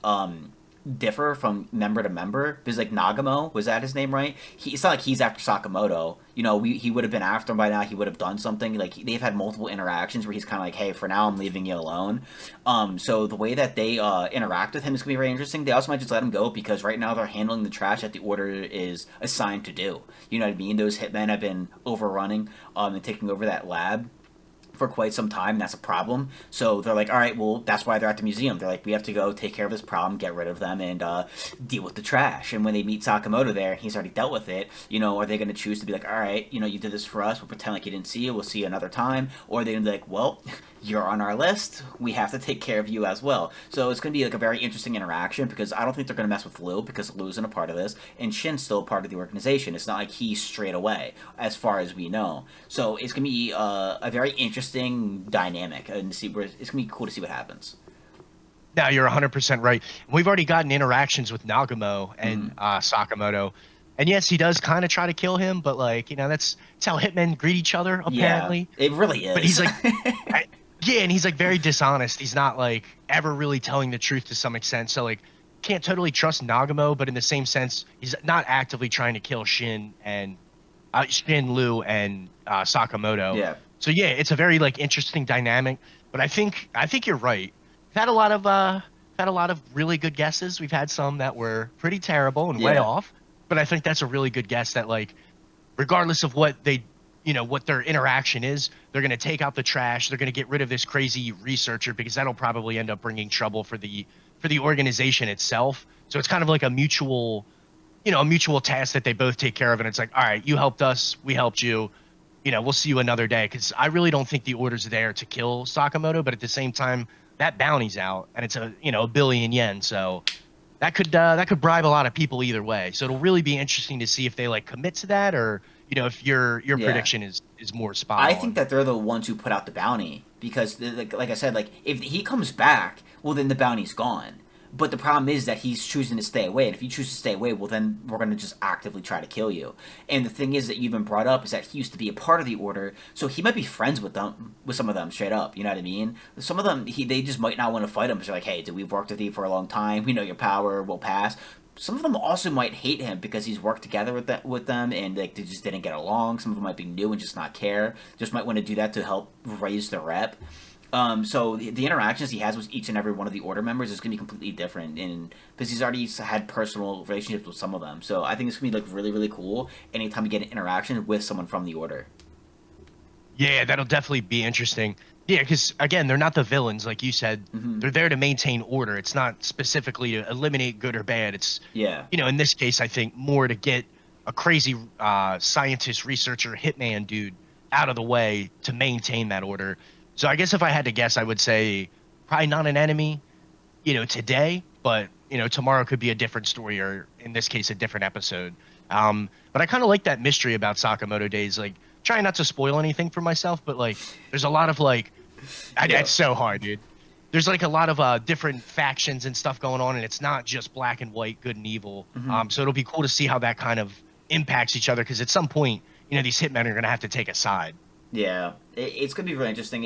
A: differ from member to member because like Nagamo, was that his name, right? It's not like he's after Sakamoto. He would have been after him by now. He would have done something. Like they've had multiple interactions where he's kind of like, hey, for now I'm leaving you alone. So the way that they interact with him is gonna be very interesting. They also might just let him go because right now they're handling the trash that the Order is assigned to do. You know what I mean? Those hitmen have been overrunning and taking over that lab for quite some time, and that's a problem. So they're like, all right, well, that's why they're at the museum. They're like, we have to go take care of this problem, get rid of them, and deal with the trash. And when they meet Sakamoto there, he's already dealt with it. Are they going to choose to be like, all right, you did this for us, we'll pretend like you didn't see you, we'll see you another time? Or are they going to be like, well, you're on our list, we have to take care of you as well. So it's going to be like a very interesting interaction because I don't think they're going to mess with Lou because Lou's isn't a part of this, and Shin's still a part of the organization. It's not like he's straight away, as far as we know. So it's going to be a very interesting dynamic, and see where it's going to be cool to see what happens.
B: Now you're 100% right. We've already gotten interactions with Nagamo
A: Mm-hmm.
B: and Sakamoto. And yes, he does kind of try to kill him, but like, that's how hitmen greet each other
A: Yeah,
B: apparently.
A: it really
B: But
A: is.
B: he's like I, yeah, and he's like very dishonest. He's not like ever really telling the truth to some extent. So like can't totally trust Nagamo, but in the same sense, he's not actively trying to kill Shin, Lu, and Sakamoto.
A: Yeah.
B: So yeah, it's a very like interesting dynamic. But I think you're right. We've had a lot of had a lot of really good guesses. We've had some that were pretty terrible and way
A: Yeah.
B: off, but I think that's a really good guess that like regardless of what they what their interaction is, they're going to take out the trash, they're going to get rid of this crazy researcher because that'll probably end up bringing trouble for the organization itself. So it's kind of like a mutual task that they both take care of, and it's like, all right, you helped us, we helped you, we'll see you another day. Because I really don't think the order's there to kill Sakamoto, but at the same time, that bounty's out, and it's a billion yen, so that could bribe a lot of people either way. So it'll really be interesting to see if they like commit to that, or if your
A: Yeah.
B: prediction is more spot
A: I think
B: on.
A: that they're the ones who put out the bounty because, like I said, like if he comes back, well, then the bounty's gone. But the problem is that he's choosing to stay away, and if you choose to stay away, well, then we're going to just actively try to kill you. And the thing is that you even brought up is that he used to be a part of the order, so he might be friends with them, with some of them, straight up. You know what I mean? Some of them, they just might not want to fight him. Because they're like, hey, dude, we've worked with you for a long time. We know your power. We'll pass. Some of them also might hate him because he's worked together with them, and like they just didn't get along. Some of them might be new and just not care. Just might want to do that to help raise their rep. So the interactions he has with each and every one of the order members is going to be completely different, and because he's already had personal relationships with some of them. So I think it's going to be like really really cool anytime you get an interaction with someone from the order.
B: Yeah, that'll definitely be interesting. Yeah, because again, they're not the villains, like you said.
A: Hmm.
B: They're there to maintain order. It's not specifically to eliminate good or bad. It's,
A: Yeah,
B: in this case, I think more to get a crazy scientist, researcher, hitman dude out of the way to maintain that order. So I guess if I had to guess, I would say probably not an enemy, today, but tomorrow could be a different story, or in this case, a different episode. But I kind of like that mystery about Sakamoto Days. Like, trying not to spoil anything for myself, but like, there's a lot of like,
A: yeah.
B: it's so hard, dude. There's like a lot of different factions and stuff going on, and it's not just black and white, good and evil.
A: Hmm.
B: So it'll be cool to see how that kind of impacts each other, because at some point, these hitmen are gonna have to take a side.
A: Yeah, it's gonna be really interesting.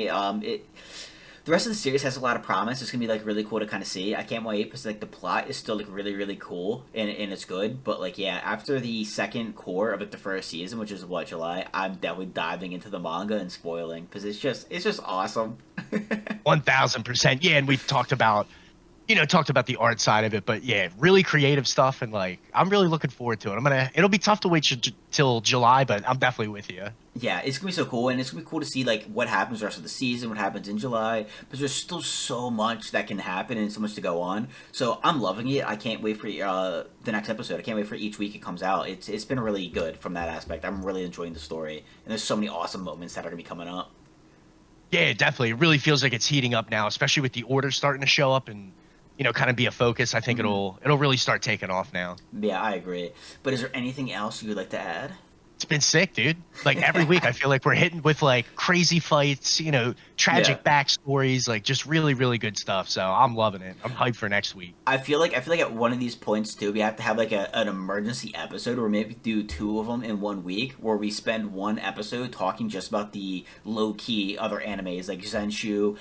A: The rest of the series has a lot of promise. It's gonna be like really cool to kind of see. I can't wait because like the plot is still like really really cool and it's good. But like yeah, after the second core of like the first season, which is what July, I'm definitely diving into the manga and spoiling because it's just awesome.
B: 1000%. Yeah, and we've talked about the art side of it, but yeah, really creative stuff, and like I'm really looking forward to it. It'll be tough to wait till July, but I'm definitely with you.
A: Yeah, it's gonna be so cool, and it's gonna be cool to see like what happens the rest of the season, what happens in July, because there's still so much that can happen and so much to go on. So I'm loving it. I can't wait for the next episode. I can't wait for each week it comes out. It's been really good from that aspect. I'm really enjoying the story, and there's so many awesome moments that are gonna be coming up.
B: Yeah, definitely. It really feels like it's heating up now, especially with the orders starting to show up and kind of be a focus. I think
A: Hmm.
B: it'll really start taking off now.
A: Yeah, I agree. But is there anything else you would like to add?
B: It's been sick, dude. Like every week, I feel like we're hitting with like crazy fights,
A: Yeah.
B: tragic backstories, like just really, really good stuff. So I'm loving it. I'm hyped for next week.
A: I feel like at one of these points too, we have to have like an emergency episode, or maybe do two of them in one week, where we spend one episode talking just about the low key other animes like Zenshu,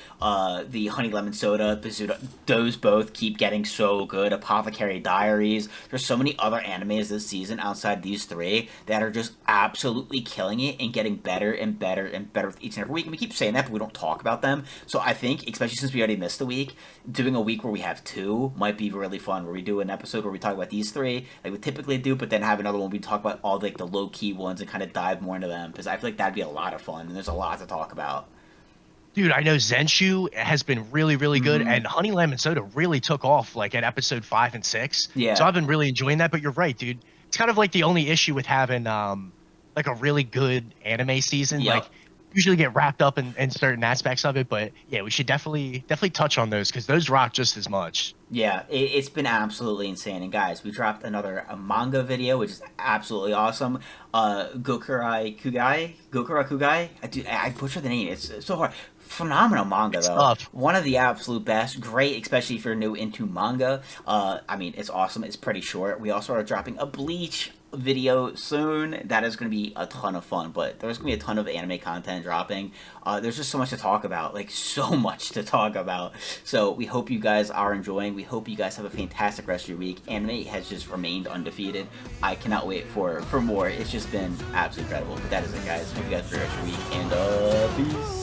A: the Honey Lemon Soda, Bazooka. Those both keep getting so good. Apothecary Diaries. There's so many other animes this season outside these three that are just absolutely killing it and getting better and better and better with each and every week. And we keep saying that, but we don't talk about them. So I think, especially since we already missed a week, doing a week where we have two might be really fun. Where we do an episode where we talk about these three, like we typically do, but then have another one where we talk about all like the low key ones and kind of dive more into them because I feel like that'd be a lot of fun and there's a lot to talk about.
B: Dude, I know Zenshu has been really, really good,
A: Mm-hmm.
B: and Honey Lemon Soda really took off like at episode 5 and 6. So
A: Yeah.
B: I've been really enjoying that. But you're right, dude. It's kind of like the only issue with having like a really good anime season. Like
A: Yep.
B: usually get wrapped up in certain aspects of it. But yeah, we should definitely touch on those because those rock just as much.
A: Yeah, it's been absolutely insane. And guys, we dropped another manga video, which is absolutely awesome. Gokurai Kugai. I butchered the name. It's so hard. Phenomenal manga
B: It's
A: though.
B: tough.
A: One of the absolute best. Great, especially if you're new into manga. I mean, it's awesome. It's pretty short. We also are dropping a Bleach video soon. That is going to be a ton of fun. But there's going to be a ton of anime content dropping. There's just so much to talk about. Like so much to talk about. So we hope you guys are enjoying. We hope you guys have a fantastic rest of your week. Anime has just remained undefeated. I cannot wait for more. It's just been absolutely incredible. But that is it, guys. Hope you guys have a great rest of your week. And peace.